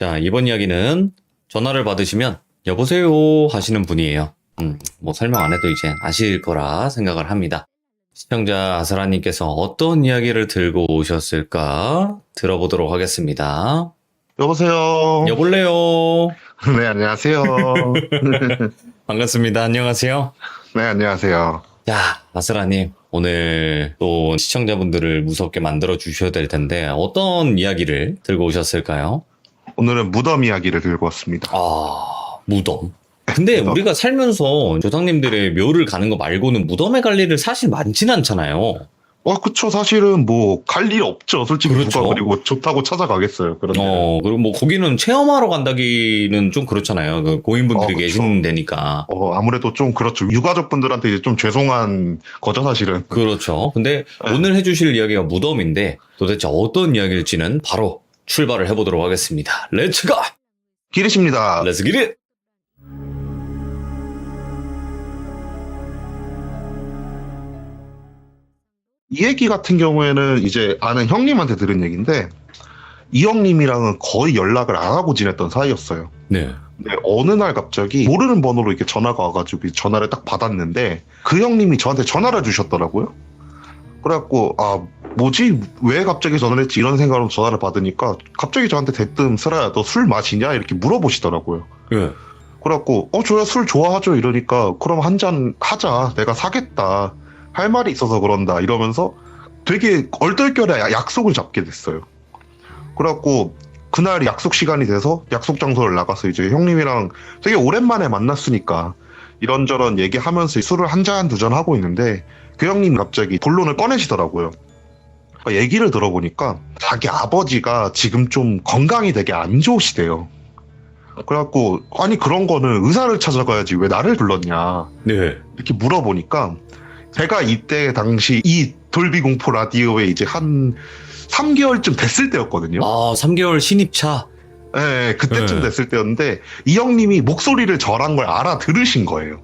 자, 이번 이야기는 전화를 받으시면 여보세요 하시는 분이에요. 뭐 설명 안 해도 이제 아실 거라 생각을 합니다. 시청자 아사라님께서 어떤 이야기를 들고 오셨을까 들어보도록 하겠습니다. 여보세요. 여볼래요. 네, 안녕하세요. 반갑습니다. 안녕하세요. 네, 안녕하세요. 자, 아사라님 오늘 또 시청자분들을 무섭게 만들어 주셔야 될 텐데 어떤 이야기를 들고 오셨을까요? 오늘은 무덤 이야기를 들고 왔습니다. 아, 무덤. 근데 무덤. 우리가 살면서 조상님들의 묘를 가는 거 말고는 무덤에 갈 일을 사실 많진 않잖아요. 그쵸. 사실은 뭐, 갈 일 없죠. 솔직히 그렇죠. 누가 그리고 좋다고 찾아가겠어요. 그런데. 그리고 뭐 거기는 체험하러 간다기는 좀 그렇잖아요. 그 고인분들이 그쵸. 계시는 데니까. 아무래도 좀 그렇죠. 유가족분들한테 이제 좀 죄송한 거죠, 사실은. 그렇죠. 근데 네. 오늘 해주실 이야기가 무덤인데 도대체 어떤 이야기일지는 바로 출발을 해보도록 하겠습니다. 렛츠 고! 기리십니다. 렛츠 기릿! 이 얘기 같은 경우에는 이제 아는 형님한테 들은 얘기인데, 이 형님이랑은 거의 연락을 안 하고 지냈던 사이였어요. 네. 근데 어느 날 갑자기 모르는 번호로 이렇게 전화가 와가지고 전화를 딱 받았는데 그 형님이 저한테 전화를 주셨더라고요. 그래갖고 뭐지? 왜 갑자기 전화를 했지? 이런 생각으로 전화를 받으니까 갑자기 저한테 대뜸 슬아야 너 술 마시냐? 이렇게 물어보시더라고요. 예. 그래갖고 저야 술 좋아하죠 이러니까 그럼 한 잔 하자. 내가 사겠다. 할 말이 있어서 그런다 이러면서 되게 얼떨결에 약속을 잡게 됐어요. 그래갖고 그날 약속 시간이 돼서 약속 장소를 나가서 이제 형님이랑 되게 오랜만에 만났으니까 이런저런 얘기하면서 술을 한 잔, 두 잔 하고 있는데 그 형님 갑자기 본론을 꺼내시더라고요. 그러니까 얘기를 들어보니까 자기 아버지가 지금 좀 건강이 되게 안 좋으시대요. 그래갖고 아니 그런 거는 의사를 찾아가야지 왜 나를 불렀냐 네. 이렇게 물어보니까 제가 이때 당시 이 돌비공포 라디오에 이제 한 3개월쯤 됐을 때였거든요. 3개월 신입차. 네, 그때쯤 네. 됐을 때였는데 이 형님이 목소리를 저란 걸 알아들으신 거예요.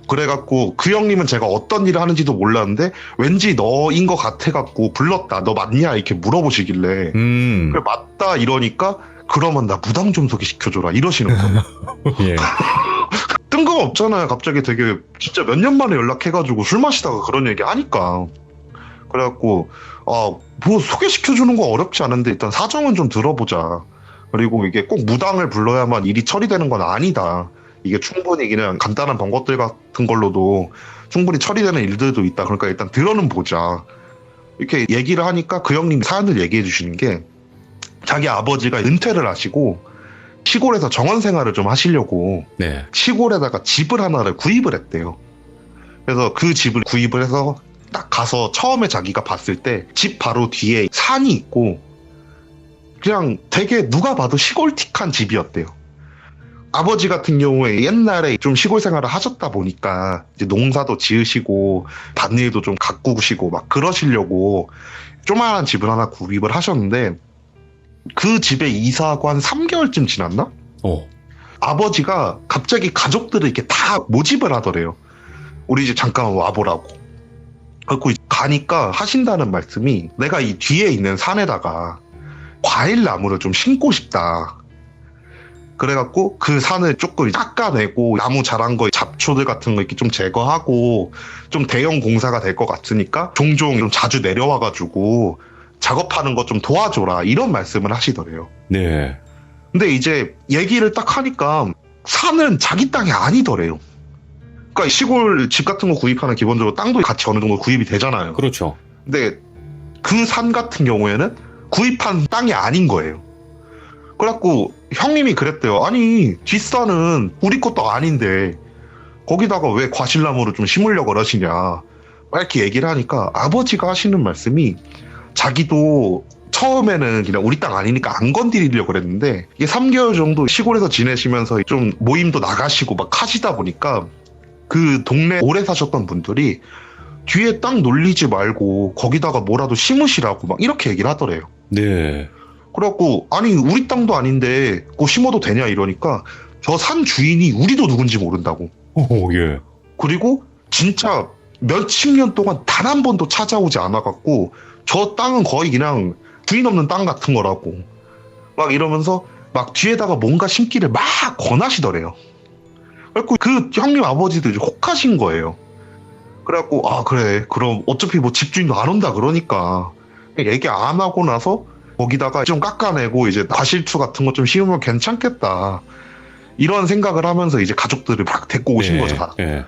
그래갖고 그 형님은 제가 어떤 일을 하는지도 몰랐는데 왠지 너인 것 같아갖고 불렀다. 너 맞냐? 이렇게 물어보시길래 그래 맞다 이러니까 그러면 나 무당 좀 소개시켜줘라 이러시는 거예요. 예. 뜬금없잖아요. 갑자기 되게 진짜 몇 년 만에 연락해가지고 술 마시다가 그런 얘기 하니까 그래갖고 뭐 소개시켜주는 거 어렵지 않은데 일단 사정은 좀 들어보자. 그리고 이게 꼭 무당을 불러야만 일이 처리되는 건 아니다. 이게 충분히 그냥 간단한 번것들 같은 걸로도 충분히 처리되는 일들도 있다. 그러니까 일단 들어는 보자. 이렇게 얘기를 하니까 그 형님이 사연을 얘기해 주시는 게 자기 아버지가 은퇴를 하시고 시골에서 정원 생활을 좀 하시려고 네. 시골에다가 집을 하나를 구입을 했대요. 그래서 그 집을 구입을 해서 딱 가서 처음에 자기가 봤을 때 집 바로 뒤에 산이 있고 그냥 되게 누가 봐도 시골틱한 집이었대요. 아버지 같은 경우에 옛날에 좀 시골 생활을 하셨다 보니까 이제 농사도 지으시고 밭일도 좀 가꾸시고 막 그러시려고 조그만한 집을 하나 구입을 하셨는데 그 집에 이사하고 한 3개월쯤 지났나? 아버지가 갑자기 가족들을 이렇게 다 모집을 하더래요. 우리 집 잠깐 와보라고. 그래서 가니까 하신다는 말씀이 내가 이 뒤에 있는 산에다가 과일 나무를 좀 심고 싶다. 그래갖고 그 산을 조금 깎아내고 나무 자란 거 잡초들 같은 거 이렇게 좀 제거하고 좀 대형 공사가 될 것 같으니까 종종 좀 자주 내려와가지고 작업하는 거 좀 도와줘라 이런 말씀을 하시더래요. 네. 근데 이제 얘기를 딱 하니까 산은 자기 땅이 아니더래요. 그러니까 시골 집 같은 거 구입하는 기본적으로 땅도 같이 어느 정도 구입이 되잖아요. 그렇죠. 근데 그 산 같은 경우에는 구입한 땅이 아닌 거예요. 그래갖고 형님이 그랬대요. 아니 뒷산은 우리 것도 아닌데 거기다가 왜 과실나무를 좀 심으려고 그러시냐 막 이렇게 얘기를 하니까 아버지가 하시는 말씀이 자기도 처음에는 그냥 우리 땅 아니니까 안 건드리려고 그랬는데 이게 3개월 정도 시골에서 지내시면서 좀 모임도 나가시고 막 하시다 보니까 그 동네 오래 사셨던 분들이 뒤에 땅 놀리지 말고 거기다가 뭐라도 심으시라고 막 이렇게 얘기를 하더래요. 네. 그래갖고 아니 우리 땅도 아닌데 그거 심어도 되냐 이러니까 저 산 주인이 우리도 누군지 모른다고. 예. 그리고 진짜 몇십 년 동안 단 한 번도 찾아오지 않아갖고 저 땅은 거의 그냥 주인 없는 땅 같은 거라고 막 이러면서 막 뒤에다가 뭔가 심기를 막 권하시더래요. 그래갖고 그 형님 아버지도 이제 혹하신 거예요. 그래갖고 아 그래 그럼 어차피 뭐 집주인도 안 온다 그러니까 얘기 안 하고 나서 거기다가 좀 깎아내고 이제 과실투 같은 거 좀 씌우면 괜찮겠다 이런 생각을 하면서 이제 가족들을 막 데리고 오신 거죠 다. 예.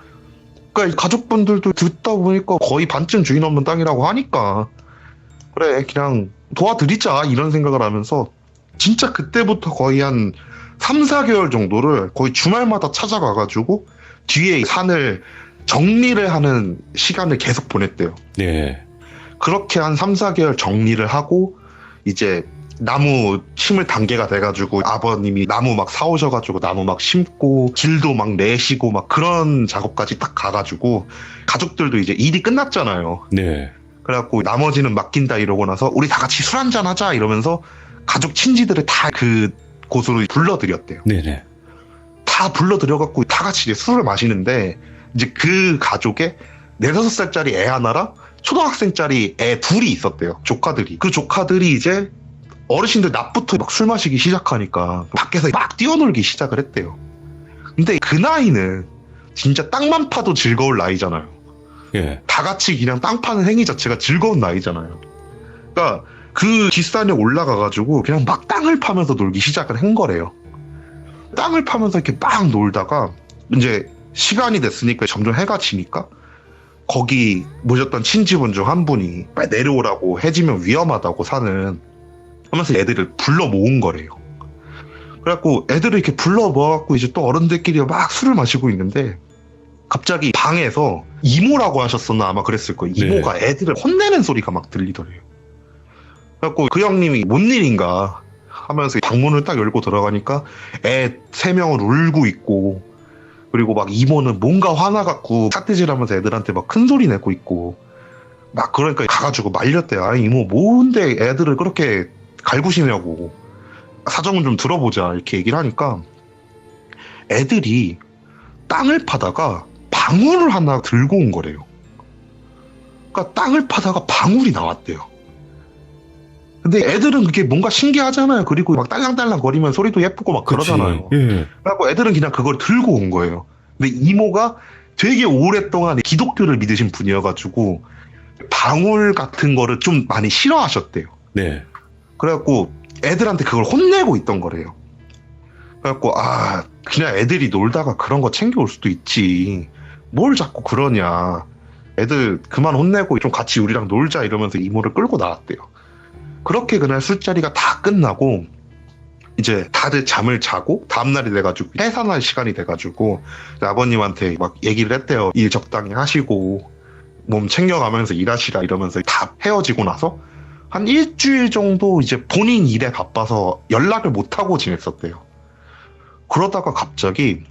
그러니까 가족분들도 듣다 보니까 거의 반쯤 주인 없는 땅이라고 하니까 그래 그냥 도와드리자 이런 생각을 하면서 진짜 그때부터 거의 한 3, 4개월 정도를 거의 주말마다 찾아가가지고 뒤에 산을 정리를 하는 시간을 계속 보냈대요. 네. 그렇게 한 3, 4개월 정리를 하고 이제 나무 심을 단계가 돼가지고 아버님이 나무 막 사오셔가지고 나무 막 심고 길도 막 내시고 막 그런 작업까지 딱 가가지고 가족들도 이제 일이 끝났잖아요. 네. 그래갖고 나머지는 맡긴다 이러고 나서 우리 다 같이 술 한잔 하자 이러면서 가족 친지들을 다 그 곳으로 불러들였대요. 네네. 다 불러들여갖고 다 같이 이제 술을 마시는데 이제 그 가족에 4, 5살짜리 애 하나랑 초등학생짜리 애 둘이 있었대요. 조카들이. 그 조카들이 이제 어르신들 낮부터 막 술 마시기 시작하니까 밖에서 막 뛰어놀기 시작을 했대요. 근데 그 나이는 진짜 땅만 파도 즐거울 나이잖아요. 예. 다 같이 그냥 땅 파는 행위 자체가 즐거운 나이잖아요. 그러니까 그 뒷산에 올라가가지고 그냥 막 땅을 파면서 놀기 시작을 한 거래요. 땅을 파면서 이렇게 막 놀다가 이제 시간이 됐으니까 점점 해가 지니까 거기 모셨던 친지분 중 한 분이 빨리 내려오라고 해지면 위험하다고 산은 하면서 애들을 불러 모은 거래요. 그래갖고 애들을 이렇게 불러 모아갖고 이제 또 어른들끼리 막 술을 마시고 있는데 갑자기 방에서 이모라고 하셨었나 아마 그랬을 거예요. 이모가 애들을 혼내는 소리가 막 들리더래요. 그래갖고 그 형님이 뭔 일인가 하면서 방문을 딱 열고 들어가니까 애 3명을 울고 있고 그리고 막 이모는 뭔가 화나갖고 삿대질하면서 애들한테 막 큰 소리 내고 있고 막 그러니까 가가지고 말렸대요. 아니 이모 뭔데 애들을 그렇게 갈구시냐고 사정은 좀 들어보자 이렇게 얘기를 하니까 애들이 땅을 파다가 방울을 하나 들고 온 거래요. 그러니까 땅을 파다가 방울이 나왔대요. 근데 애들은 그게 뭔가 신기하잖아요. 그리고 막 딸랑딸랑 거리면 소리도 예쁘고 막 그러잖아요. 예. 그래갖고 애들은 그냥 그걸 들고 온 거예요. 근데 이모가 되게 오랫동안 기독교를 믿으신 분이어가지고 방울 같은 거를 좀 많이 싫어하셨대요. 네. 그래갖고 애들한테 그걸 혼내고 있던 거래요. 그래갖고 아 그냥 애들이 놀다가 그런 거 챙겨올 수도 있지. 뭘 자꾸 그러냐. 애들 그만 혼내고 좀 같이 우리랑 놀자 이러면서 이모를 끌고 나왔대요. 그렇게 그날 술자리가 다 끝나고 이제 다들 잠을 자고 다음날이 돼가지고 해산할 시간이 돼가지고 아버님한테 막 얘기를 했대요. 일 적당히 하시고 몸 챙겨가면서 일하시라 이러면서 다 헤어지고 나서 한 일주일 정도 이제 본인 일에 바빠서 연락을 못하고 지냈었대요. 그러다가 갑자기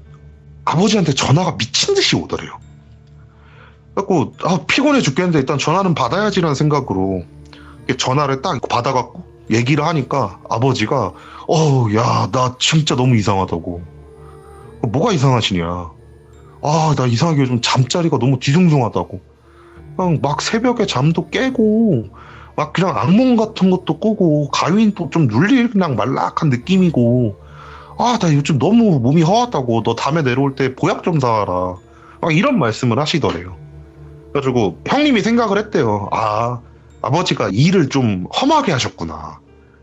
아버지한테 전화가 미친 듯이 오더래요. 그래갖고 피곤해 죽겠는데 일단 전화는 받아야지라는 생각으로 전화를 딱 받아갖고 얘기를 하니까 아버지가 야 나 진짜 너무 이상하다고. 뭐가 이상하시냐. 나 이상하게 요즘 잠자리가 너무 뒤숭숭하다고. 그냥 막 새벽에 잠도 깨고 막 그냥 악몽 같은 것도 꾸고 가윈도 좀 눌릴 그냥 말락한 느낌이고 나 요즘 너무 몸이 허하다고. 너 다음에 내려올 때 보약 좀 사와라. 막 이런 말씀을 하시더래요. 그래가지고 형님이 생각을 했대요. 아버지가 일을 좀 험하게 하셨구나.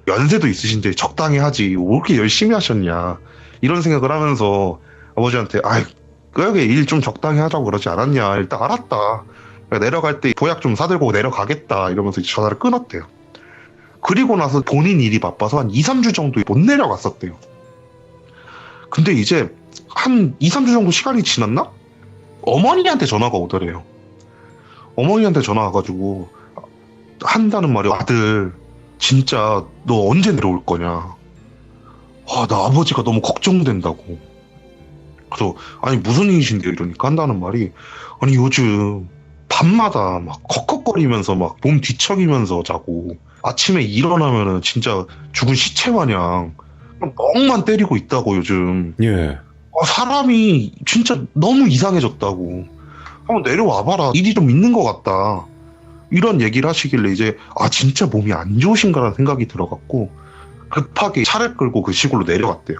연세도 있으신데 적당히 하지. 왜 이렇게 열심히 하셨냐. 이런 생각을 하면서 아버지한테 그러게 일 좀 적당히 하자고 그러지 않았냐. 일단 알았다. 내려갈 때 보약 좀 사들고 내려가겠다. 이러면서 전화를 끊었대요. 그리고 나서 본인 일이 바빠서 한 2, 3주 정도 못 내려갔었대요. 근데 이제 한 2, 3주 정도 시간이 지났나? 어머니한테 전화가 오더래요. 어머니한테 전화 와가지고 한다는 말이 아들 진짜 너 언제 내려올 거냐. 나 아버지가 너무 걱정된다고. 그래서 아니 무슨 일이신데 이러니까 한다는 말이 아니 요즘 밤마다 막 컥컥거리면서 막 몸 뒤척이면서 자고 아침에 일어나면은 진짜 죽은 시체 마냥 멍만 때리고 있다고 요즘. 예. 사람이 진짜 너무 이상해졌다고. 한번 내려와봐라. 일이 좀 있는 것 같다. 이런 얘기를 하시길래 이제 진짜 몸이 안 좋으신가라는 생각이 들어갖고 급하게 차를 끌고 그 시골로 내려갔대요.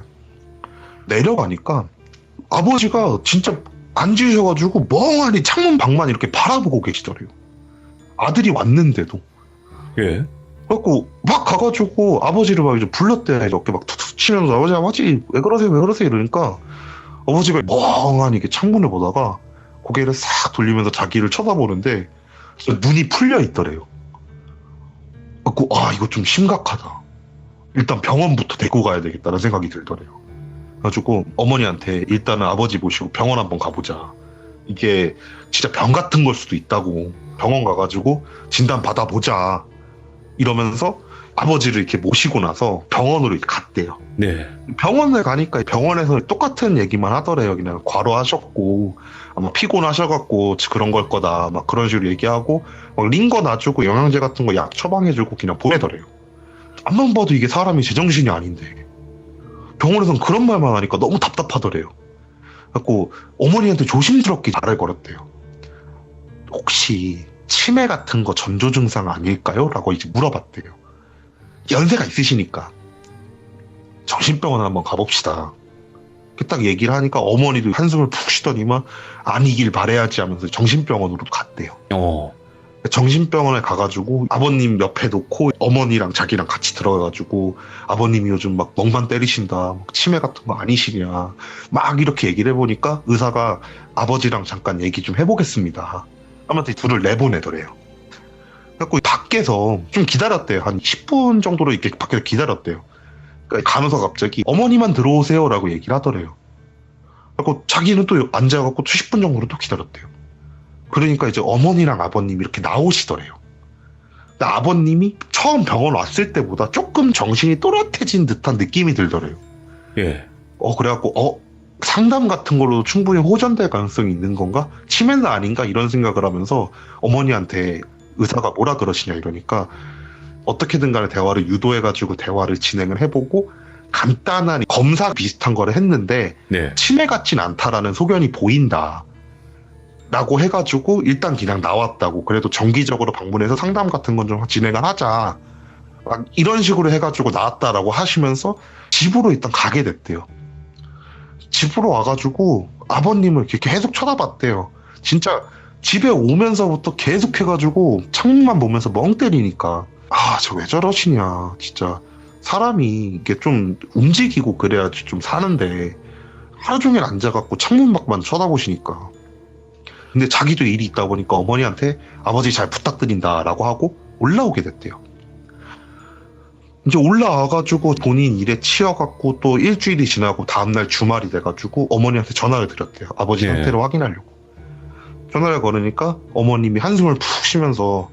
내려가니까 아버지가 진짜 앉으셔가지고 멍하니 창문 밖만 이렇게 바라보고 계시더래요. 아들이 왔는데도. 예. 그래갖고 막 가가지고 아버지를 막 이제 불렀대. 이렇게 막 툭툭 치면서 아버지 왜 그러세요 이러니까 아버지가 멍하니 이렇게 창문을 보다가 고개를 싹 돌리면서 자기를 쳐다보는데 눈이 풀려 있더래요. 그래갖고 이거 좀 심각하다. 일단 병원부터 데리고 가야 되겠다는 생각이 들더래요. 그래가지고 어머니한테 일단은 아버지 모시고 병원 한번 가보자. 이게 진짜 병 같은 걸 수도 있다고. 병원 가가지고 진단 받아보자. 이러면서 아버지를 이렇게 모시고 나서 병원으로 이렇게 갔대요. 네. 병원을 가니까 병원에서 똑같은 얘기만 하더래요. 그냥 과로하셨고 아마 피곤하셔갖고 그런 걸 거다. 막 그런 식으로 얘기하고 막 링거 놔주고 영양제 같은 거 약 처방해주고 그냥 보내더래요. 앞만 봐도 이게 사람이 제정신이 아닌데 병원에서는 그런 말만 하니까 너무 답답하더래요. 그래갖고 어머니한테 조심스럽게 말을 걸었대요. 혹시 치매 같은 거 전조 증상 아닐까요? 라고 이제 물어봤대요. 연세가 있으시니까 정신병원 한번 가봅시다. 이렇게 딱 얘기를 하니까 어머니도 한숨을 푹 쉬더니만 아니길 바라야지 하면서 정신병원으로 갔대요. 정신병원에 가가지고 아버님 옆에 놓고 어머니랑 자기랑 같이 들어가가지고 아버님이 요즘 막 멍만 때리신다. 막 치매 같은 거 아니시냐. 막 이렇게 얘기를 해보니까 의사가 아버지랑 잠깐 얘기 좀 해보겠습니다. 하면서 둘을 내보내더래요. 그래서 밖에서 좀 기다렸대요. 한 10분 정도로 이렇게 밖에서 기다렸대요. 그러니까 가면서 갑자기 어머니만 들어오세요 라고 얘기를 하더래요. 그리고 자기는 또 앉아갖고 10분 정도로 또 기다렸대요. 그러니까 이제 어머니랑 아버님이 이렇게 나오시더래요. 근데 아버님이 처음 병원 왔을 때보다 조금 정신이 또렷해진 듯한 느낌이 들더래요. 예. 그래갖고 상담 같은 걸로 충분히 호전될 가능성이 있는 건가? 치매는 아닌가? 이런 생각을 하면서 어머니한테 의사가 뭐라 그러시냐 이러니까 어떻게든 간에 대화를 유도해가지고 대화를 진행을 해보고 간단한 검사 비슷한 거를 했는데 네. 치매 같진 않다라는 소견이 보인다. 라고 해가지고 일단 그냥 나왔다고. 그래도 정기적으로 방문해서 상담 같은 건 좀 진행을 하자. 막 이런 식으로 해가지고 나왔다라고 하시면서 집으로 일단 가게 됐대요. 집으로 와가지고 아버님을 이렇게 계속 쳐다봤대요. 진짜 집에 오면서부터 계속 해가지고 창문만 보면서 멍 때리니까 저 왜 저러시냐. 진짜 사람이 이게 좀 움직이고 그래야지 좀 사는데 하루 종일 앉아갖고 창문 밖만 쳐다보시니까. 근데 자기도 일이 있다 보니까 어머니한테 아버지 잘 부탁드린다라고 하고 올라오게 됐대요. 이제 올라와가지고 본인 일에 치여갖고 또 일주일이 지나고 다음날 주말이 돼가지고 어머니한테 전화를 드렸대요. 아버지 네. 상태를 확인하려고. 전화를 걸으니까 어머님이 한숨을 푹 쉬면서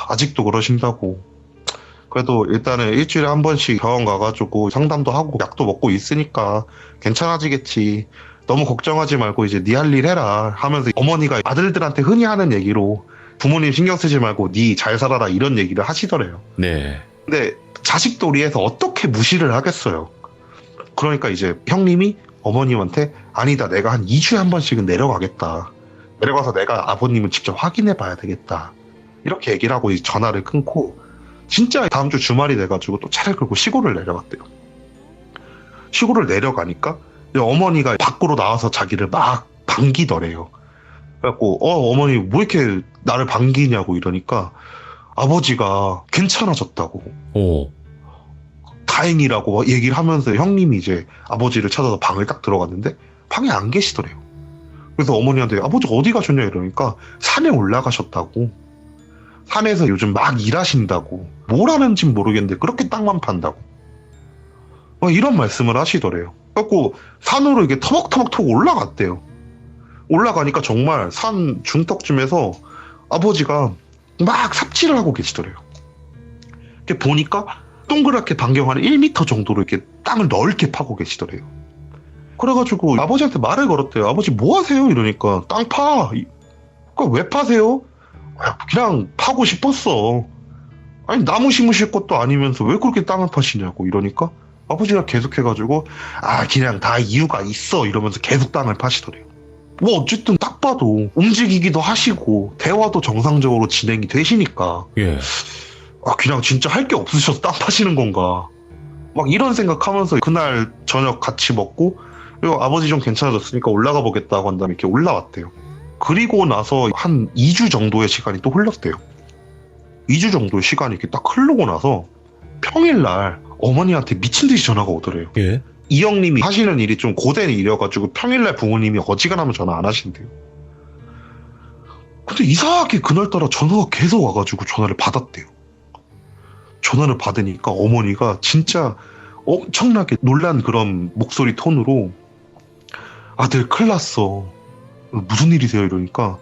아직도 그러신다고. 그래도 일단은 일주일에 한 번씩 병원 가가지고 상담도 하고 약도 먹고 있으니까 괜찮아지겠지. 너무 걱정하지 말고 이제 네 할 일 해라 하면서 어머니가 아들들한테 흔히 하는 얘기로 부모님 신경 쓰지 말고 네 잘 살아라 이런 얘기를 하시더래요. 네. 근데 자식돌이에서 어떻게 무시를 하겠어요. 그러니까 이제 형님이 어머님한테 아니다 내가 한 2주에 한 번씩은 내려가겠다. 내려가서 내가 아버님을 직접 확인해 봐야 되겠다. 이렇게 얘기를 하고 이제 전화를 끊고 진짜 다음 주 주말이 돼가지고 또 차를 끌고 시골을 내려갔대요. 시골을 내려가니까 어머니가 밖으로 나와서 자기를 막 반기더래요. 그래갖고 어머니 뭐 이렇게 나를 반기냐고 이러니까 아버지가 괜찮아졌다고. 다행이라고 얘기를 하면서 형님이 이제 아버지를 찾아서 방을 딱 들어갔는데 방에 안 계시더래요. 그래서 어머니한테 아버지 어디 가셨냐 이러니까 산에 올라가셨다고. 산에서 요즘 막 일하신다고. 뭘 하는진 모르겠는데 그렇게 땅만 판다고. 이런 말씀을 하시더래요. 그래갖고 산으로 이게 터벅터벅 올라갔대요. 올라가니까 정말 산 중턱쯤에서 아버지가 막 삽질을 하고 계시더래요. 이렇게 보니까 동그랗게 반경 한 1m 정도로 이렇게 땅을 넓게 파고 계시더래요. 그래가지고 아버지한테 말을 걸었대요. 아버지 뭐 하세요? 이러니까 땅 파. 그러니까 왜 파세요? 그냥 파고 싶었어. 아니 나무 심으실 것도 아니면서 왜 그렇게 땅을 파시냐고 이러니까 아버지가 계속해가지고 그냥 다 이유가 있어 이러면서 계속 땅을 파시더래요. 뭐 어쨌든 딱 봐도 움직이기도 하시고 대화도 정상적으로 진행이 되시니까 예. 그냥 진짜 할 게 없으셔서 땅 파시는 건가 막 이런 생각하면서 그날 저녁 같이 먹고, 그리고 아버지 좀 괜찮아졌으니까 올라가 보겠다고 한 다음에 이렇게 올라왔대요. 그리고 나서 한 2주 정도의 시간이 또 흘렀대요. 2주 정도의 시간이 이렇게 딱 흐르고 나서 평일날 어머니한테 미친 듯이 전화가 오더래요. 예. 이 형님이 하시는 일이 좀 고된 일이어가지고 평일날 부모님이 어지간하면 전화 안 하신대요. 근데 이상하게 그날따라 전화가 계속 와가지고 전화를 받았대요. 전화를 받으니까 어머니가 진짜 엄청나게 놀란 그런 목소리 톤으로 아들 큰일 났어. 무슨 일이세요? 이러니까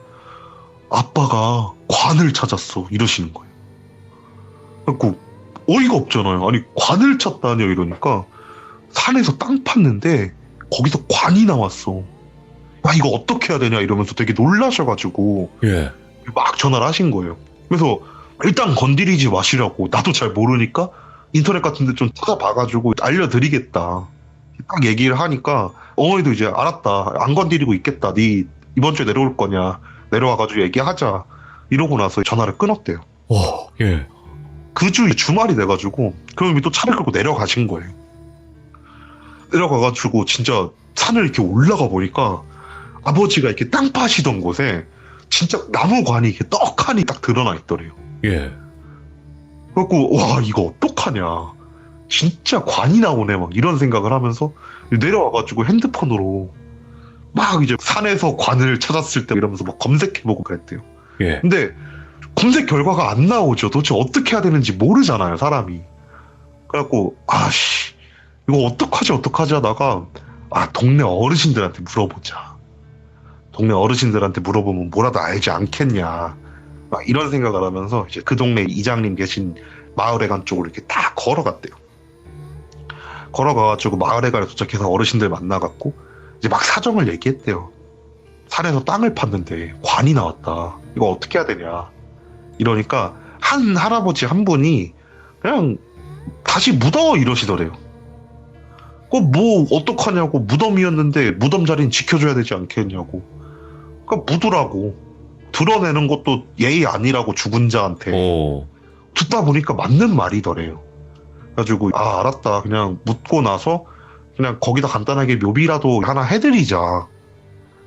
아빠가 관을 찾았어. 이러시는 거예요. 그래갖고 어이가 없잖아요. 아니 관을 찾다뇨 이러니까 산에서 땅 팠는데 거기서 관이 나왔어. 아 이거 어떻게 해야 되냐 이러면서 되게 놀라셔가지고 예. 막 전화를 하신 거예요. 그래서 일단 건드리지 마시라고 나도 잘 모르니까 인터넷 같은 데 좀 찾아봐가지고 알려드리겠다 딱 얘기를 하니까 어머니도 이제 알았다 안 건드리고 있겠다 네 이번 주에 내려올 거냐 내려와가지고 얘기하자 이러고 나서 전화를 끊었대요. 예. 그 주 주말이 돼가지고 그놈이 또 차를 끌고 내려가신 거예요. 내려가가지고 진짜 산을 이렇게 올라가 보니까 아버지가 이렇게 땅 파시던 곳에 진짜 나무관이 이렇게 떡하니 딱 드러나 있더래요. 예. 그래갖고 와 이거 어떡하냐 진짜 관이 나오네 막 이런 생각을 하면서 내려와가지고 핸드폰으로 막 이제 산에서 관을 찾았을 때 이러면서 막 검색해보고 그랬대요. 예. 근데 검색 결과가 안 나오죠. 도대체 어떻게 해야 되는지 모르잖아요 사람이. 그래갖고 아씨 이거 어떡하지 하다가 동네 어르신들한테 물어보자. 동네 어르신들한테 물어보면 뭐라도 알지 않겠냐. 막 이런 생각을 하면서 이제 그 동네 이장님 계신 마을회관 쪽으로 이렇게 딱 걸어갔대요. 걸어가가지고 마을회관에 도착해서 어르신들 만나갖고 이제 막 사정을 얘기했대요. 산에서 땅을 팠는데 관이 나왔다. 이거 어떻게 해야 되냐. 이러니까 한 할아버지 한 분이 그냥 다시 묻어 이러시더래요. 뭐 어떡하냐고 무덤이었는데 무덤 자리는 지켜줘야 되지 않겠냐고. 그러니까 묻으라고. 드러내는 것도 예의 아니라고 죽은 자한테. 듣다 보니까 맞는 말이더래요. 그래가지고 알았다. 그냥 묻고 나서 그냥 거기다 간단하게 묘비라도 하나 해드리자.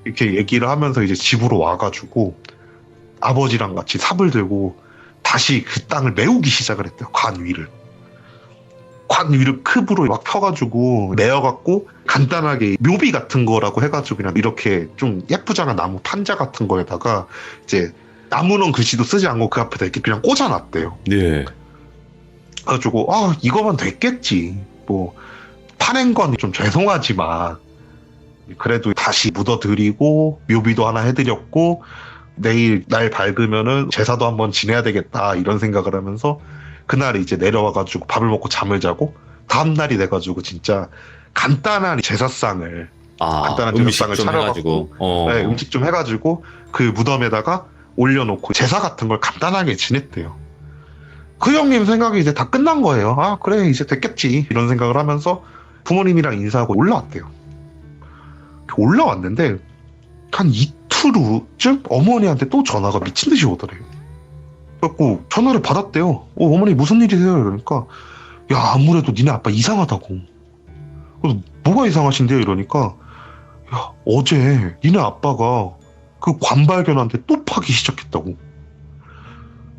이렇게 얘기를 하면서 이제 집으로 와가지고 아버지랑 같이 삽을 들고 다시 그 땅을 메우기 시작을 했대요. 관 위를. 관 위를 컵으로 막 펴가지고 메어갖고 간단하게 묘비 같은 거라고 해가지고 그냥 이렇게 좀 예쁘장한 나무 판자 같은 거에다가 이제 나무는 글씨도 쓰지 않고 그 앞에다 이렇게 그냥 꽂아놨대요. 예. 그래가지고 이거만 됐겠지. 뭐 파낸 건 좀 죄송하지만 그래도 다시 묻어드리고 묘비도 하나 해드렸고 내일 날 밝으면은 제사도 한번 지내야 되겠다 이런 생각을 하면서 그날 이제 내려와가지고 밥을 먹고 잠을 자고 다음날이 돼가지고 진짜 간단한 제사상을 간단한 음식 제사상을 좀 차려가지고 해가지고 네, 음식 좀 해가지고 그 무덤에다가 올려놓고 제사 같은 걸 간단하게 지냈대요. 그 형님 생각이 이제 다 끝난 거예요. 그래 이제 됐겠지 이런 생각을 하면서 부모님이랑 인사하고 올라왔대요. 올라왔는데 한 이틀 후쯤 어머니한테 또 전화가 미친 듯이 오더래요. 그래갖고 전화를 받았대요. 어머니 무슨 일이세요? 이러니까 야 아무래도 니네 아빠 이상하다고. 그래서 뭐가 이상하신데요? 이러니까 야 어제 니네 아빠가 그 관 발견한테 또 파기 시작했다고.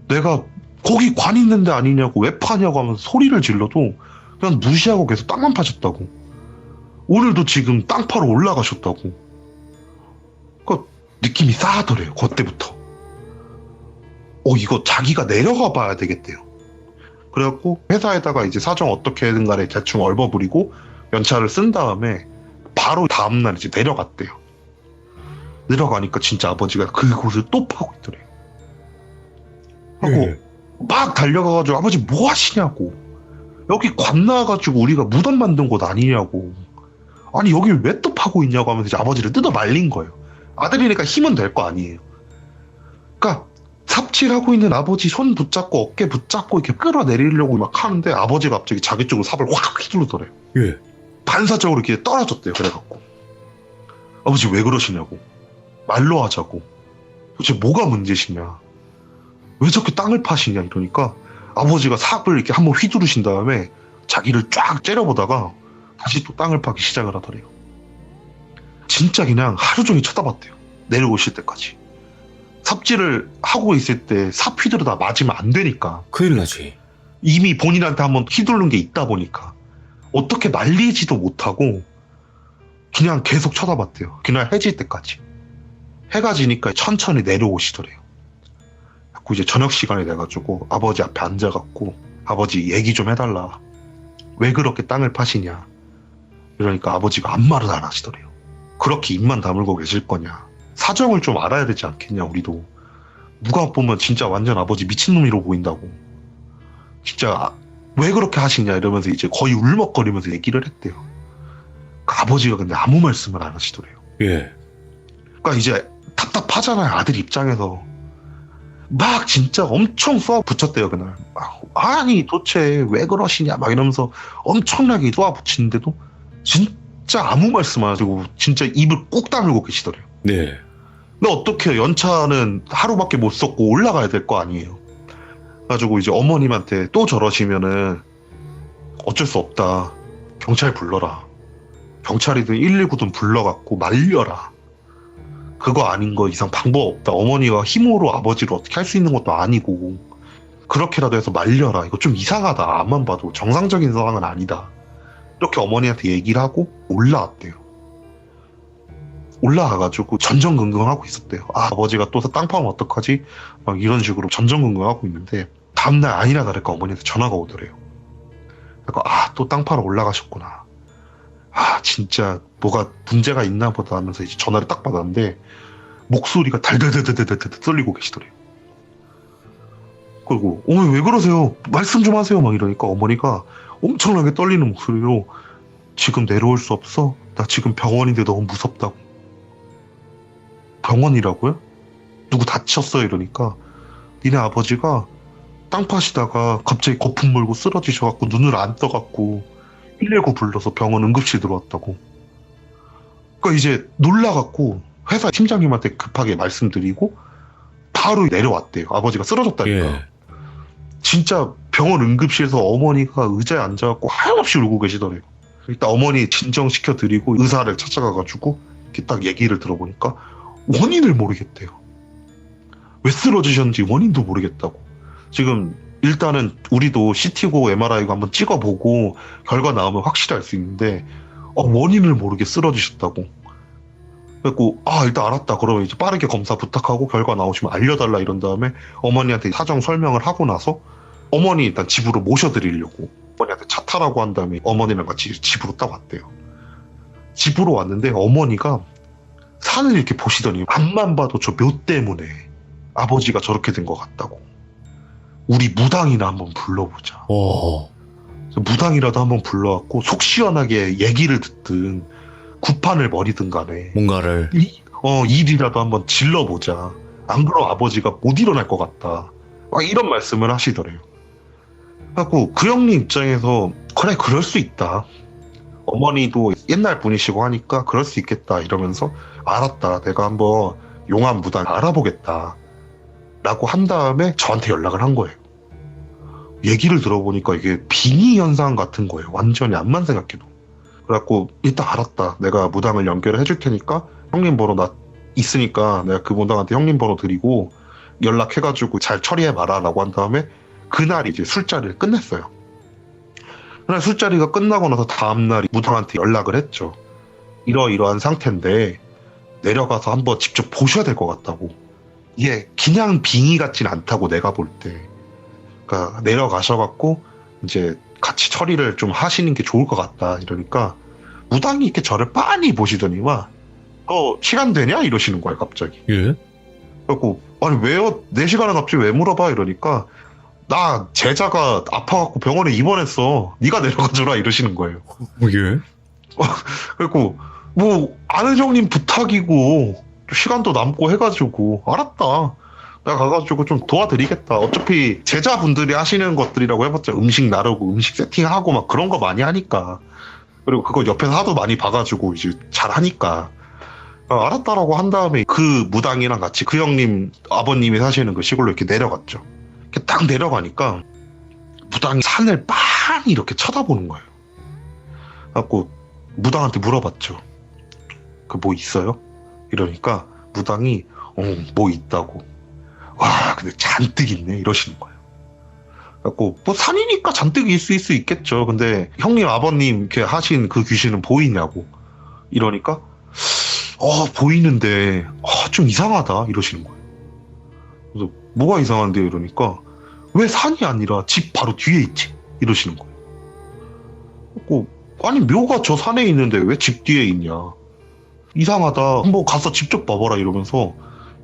내가 거기 관 있는데 아니냐고 왜 파냐고 하면서 소리를 질러도 그냥 무시하고 계속 땅만 파셨다고. 오늘도 지금 땅 파러 올라가셨다고. 그러니까 느낌이 싸하더래요. 그때부터. 이거 자기가 내려가 봐야 되겠대요. 그래갖고 회사에다가 이제 사정 어떻게든 간에 대충 얼버무리고 연차를 쓴 다음에 바로 다음날 이제 내려갔대요. 내려가니까 진짜 아버지가 그곳을 또 파고 있더래요. 하고 막 달려가가지고 아버지 뭐 하시냐고. 여기 관 나와가지고 우리가 무덤 만든 곳 아니냐고. 아니 여길 왜 또 파고 있냐고 하면서 이제 아버지를 뜯어 말린 거예요. 아들이니까 힘은 될 거 아니에요. 그러니까 삽질하고 있는 아버지 손 붙잡고 어깨 붙잡고 이렇게 끌어내리려고 막 하는데 아버지가 갑자기 자기 쪽으로 삽을 확 휘두르더래요. 예. 반사적으로 이렇게 떨어졌대요. 그래갖고 아버지 왜 그러시냐고. 말로 하자고. 도대체 뭐가 문제시냐. 왜 저렇게 땅을 파시냐 이러니까 아버지가 삽을 이렇게 한번 휘두르신 다음에 자기를 쫙 째려보다가 다시 또 땅을 파기 시작을 하더래요. 진짜 그냥 하루 종일 쳐다봤대요. 내려오실 때까지. 삽질을 하고 있을 때 삽 휘두르다 맞으면 안 되니까. 큰일 나지. 이미 본인한테 한번 휘두른 게 있다 보니까 어떻게 말리지도 못하고 그냥 계속 쳐다봤대요. 그날 해질 때까지. 해가 지니까 천천히 내려오시더래요. 그리고 이제 저녁 시간이 돼가지고 아버지 앞에 앉아갖고 아버지 얘기 좀 해달라. 왜 그렇게 땅을 파시냐. 이러니까 아버지가 아무 말을 안 하시더래요. 그렇게 입만 다물고 계실 거냐. 사정을 좀 알아야 되지 않겠냐 우리도. 누가 보면 진짜 완전 아버지 미친놈이로 보인다고. 진짜 왜 그렇게 하시냐 이러면서 이제 거의 울먹거리면서 얘기를 했대요. 그 아버지가 근데 아무 말씀을 안 하시더래요. 예. 그러니까 이제 답답하잖아요. 아들 입장에서. 막 진짜 엄청 쏘아 붙였대요 그날. 아니 도대체 왜 그러시냐 막 이러면서 엄청나게 쏘아 붙이는데도 진짜 아무 말씀 안 하시고 진짜 입을 꾹 다물고 계시더래요. 네. 근데 어떻게 연차는 하루밖에 못 썼고 올라가야 될 거 아니에요. 그래가지고 이제 어머님한테 또 저러시면은 어쩔 수 없다. 경찰 불러라. 경찰이든 119든 불러갖고 말려라. 그거 아닌 거 이상 방법 없다. 어머니가 힘으로 아버지를 어떻게 할 수 있는 것도 아니고 그렇게라도 해서 말려라. 이거 좀 이상하다. 앞만 봐도 정상적인 상황은 아니다. 이렇게 어머니한테 얘기를 하고 올라왔대요. 올라와가지고 전전긍긍하고 있었대요. 아버지가 또 땅 파면 어떡하지? 막 이런 식으로 전전긍긍하고 있는데 다음날 아니나 다를까 어머니한테 전화가 오더래요. 그러니까 또 땅 파러 올라가셨구나. 진짜 뭐가 문제가 있나 보다 하면서 이제 전화를 딱 받았는데 목소리가 달달달달달달 떨리고 계시더래요. 그리고 어머니 왜 그러세요? 말씀 좀 하세요. 막 이러니까 어머니가 엄청나게 떨리는 목소리로 지금 내려올 수 없어? 나 지금 병원인데 너무 무섭다고. 병원이라고요? 누구 다쳤어요? 이러니까 니네 아버지가 땅 파시다가 갑자기 거품 물고 쓰러지셔갖고 눈을 안 떠갖고 119 불러서 병원 응급실 들어왔다고. 그러니까 이제 놀라갖고 회사 팀장님한테 급하게 말씀드리고 바로 내려왔대요. 아버지가 쓰러졌다니까. 예. 진짜 병원 응급실에서 어머니가 의자에 앉아갖고 하염없이 울고 계시더래요. 일단 어머니 진정시켜 드리고 의사를 찾아가가지고 이렇게 딱 얘기를 들어보니까 원인을 모르겠대요. 왜 쓰러지셨는지 원인도 모르겠다고. 지금 일단은 우리도 CT고 MRI고 한번 찍어보고 결과 나오면 확실히 알 수 있는데 원인을 모르게 쓰러지셨다고. 그래갖고 일단 알았다. 그러면 이제 빠르게 검사 부탁하고 결과 나오시면 알려달라 이런 다음에 어머니한테 사정 설명을 하고 나서 어머니 일단 집으로 모셔드리려고 어머니한테 차 타라고 한 다음에 어머니랑 같이 집으로 딱 왔대요. 집으로 왔는데 어머니가 산을 이렇게 보시더니 앞만 봐도 저 묘 때문에 아버지가 저렇게 된 것 같다고. 우리 무당이나 한번 불러보자. 무당이라도 한번 불러갖고 속 시원하게 얘기를 듣든 구판을 벌이든 간에 뭔가를. 일이라도 한번 질러보자. 안 그러면 아버지가 못 일어날 것 같다. 막 이런 말씀을 하시더래요. 그래갖고 그 형님 입장에서 그래 그럴 수 있다. 어머니도 옛날 분이시고 하니까 그럴 수 있겠다 이러면서 알았다. 내가 한번 용한 무당 알아보겠다. 라고 한 다음에 저한테 연락을 한 거예요. 얘기를 들어보니까 이게 빙의 현상 같은 거예요. 완전히 암만 생각해도. 그래갖고 일단 알았다. 내가 무당을 연결을 해줄 테니까 형님 번호 나 있으니까 내가 그 무당한테 형님 번호 드리고 연락해가지고 잘 처리해봐라 라고 한 다음에 그날 이제 술자리를 끝냈어요. 그날 술자리가 끝나고 나서 다음날 무당한테 연락을 했죠. 이러이러한 상태인데 내려가서 한번 직접 보셔야 될 것 같다고. 이게 그냥 빙의 같진 않다고 내가 볼 때. 그러니까 내려가셔갖고 이제 같이 처리를 좀 하시는 게 좋을 것 같다 이러니까 무당이 이렇게 저를 빤히 보시더니만 시간 되냐 이러시는 거예요 갑자기. 예? 그래갖고 아니 왜요? 내 시간을 갑자기 왜 물어봐 이러니까 나 제자가 아파갖고 병원에 입원했어. 네가 내려가줘라 이러시는 거예요. 예? 그래갖고 뭐 아는 형님 부탁이고 시간도 남고 해가지고 알았다. 내가 가가지고 좀 도와드리겠다. 어차피 제자분들이 하시는 것들이라고 해봤자 음식 나르고 음식 세팅하고 막 그런 거 많이 하니까. 그리고 그거 옆에서 하도 많이 봐가지고 이제 잘하니까. 알았다라고 한 다음에 그 무당이랑 같이 그 형님 아버님이 사시는 그 시골로 이렇게 내려갔죠. 이렇게 딱 내려가니까 무당이 산을 빤히 이렇게 쳐다보는 거예요. 그래갖고 무당한테 물어봤죠. 그 뭐 있어요? 이러니까 무당이 뭐 있다고. 와 근데 잔뜩 있네 이러시는 거예요. 그래갖고 뭐 산이니까 잔뜩 있을 수 있겠죠. 근데 형님 아버님 이렇게 하신 그 귀신은 보이냐고 이러니까 보이는데 좀 이상하다 이러시는 거예요. 그래서 뭐가 이상한데 이러니까 왜 산이 아니라 집 바로 뒤에 있지 이러시는 거예요. 그래갖고 아니 묘가 저 산에 있는데 왜 집 뒤에 있냐 이상하다 한번 가서 직접 봐봐라 이러면서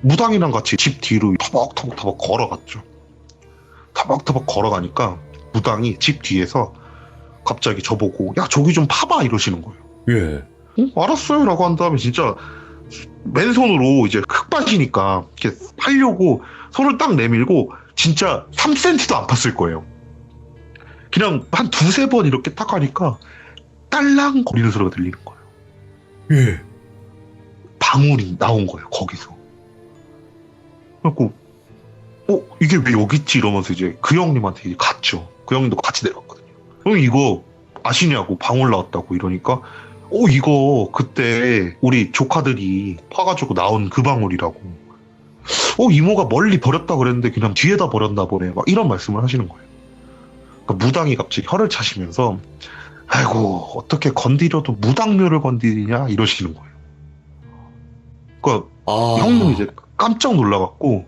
무당이랑 같이 집 뒤로 터벅터벅 걸어갔죠. 터벅터벅 걸어가니까 무당이 집 뒤에서 갑자기 저보고 야 저기 좀 파봐 이러시는 거예요. 예. 알았어요 라고 한 다음에 진짜 맨손으로 이제 흙밭이니까 이렇게 파려고 손을 딱 내밀고 진짜 3cm도 안 팠을 거예요. 그냥 한 두세 번 이렇게 딱 하니까 딸랑 거리는 소리가 들리는 거예요. 예. 방울이 나온 거예요 거기서. 그래갖고 이게 왜 여기 있지 이러면서 이제 그 형님한테 이제 갔죠. 그 형님도 같이 내려갔거든요. 형 이거 아시냐고 방울 나왔다고 이러니까 이거 그때 우리 조카들이 파가지고 나온 그 방울이라고. 이모가 멀리 버렸다 그랬는데 그냥 뒤에다 버렸나 보네 막 이런 말씀을 하시는 거예요. 그러니까 무당이 갑자기 혀를 차시면서 아이고 어떻게 건드려도 무당묘를 건드리냐 이러시는 거예요. 그러니까 형님이 이제 깜짝 놀라갖고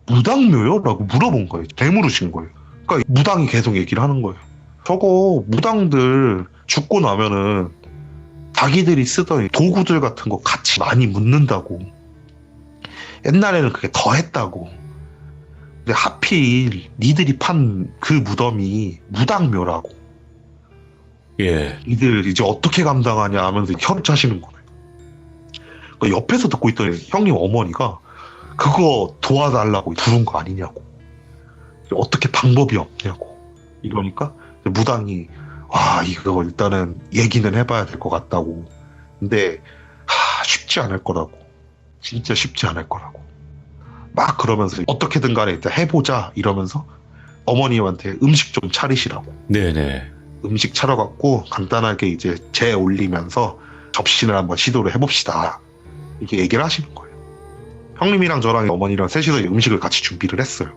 무당묘요? 라고 물어본 거예요. 되물으신 거예요. 그러니까 무당이 계속 얘기를 하는 거예요. 저거 무당들 죽고 나면은 자기들이 쓰던 도구들 같은 거 같이 많이 묻는다고. 옛날에는 그게 더 했다고. 근데 하필 니들이 판 그 무덤이 무당묘라고. 예. 이들 이제 어떻게 감당하냐 하면서 혀를 차시는 거예요. 그러니까 옆에서 듣고 있던 형님 어머니가 그거 도와달라고 부른 거 아니냐고. 어떻게 방법이 없냐고. 이러니까 무당이 이거 일단은 얘기는 해봐야 될 것 같다고. 근데 쉽지 않을 거라고. 진짜 쉽지 않을 거라고. 막 그러면서 어떻게든 간에 일단 해보자 이러면서 어머님한테 음식 좀 차리시라고. 네네. 음식 차려갖고 간단하게 이제 재 올리면서 접시를 한번 시도를 해봅시다. 이렇게 얘기를 하시는 거예요. 형님이랑 저랑 어머니랑 셋이서 음식을 같이 준비를 했어요.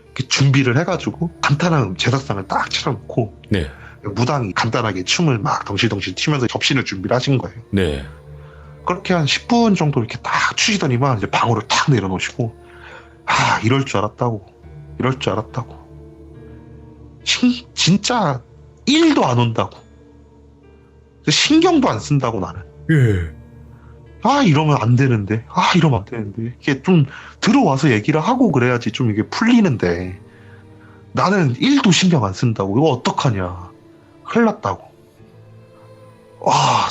이렇게 준비를 해가지고 간단한 제사상을 딱 차려놓고 네. 무당이 간단하게 춤을 막 덩실덩실 추면서 접시를 준비를 하신 거예요. 네. 그렇게 한 10분 정도 이렇게 딱 추시더니만 이제 방울을 탁 내려놓으시고 이럴 줄 알았다고. 이럴 줄 알았다고. 진짜 1도 안 온다고. 신경도 안 쓴다고 나는. 예. 이러면 안 되는데. 이러면 안 되는데. 이게 좀 들어와서 얘기를 하고 그래야지 좀 이게 풀리는데. 나는 1도 신경 안 쓴다고. 이거 어떡하냐. 큰일 났다고.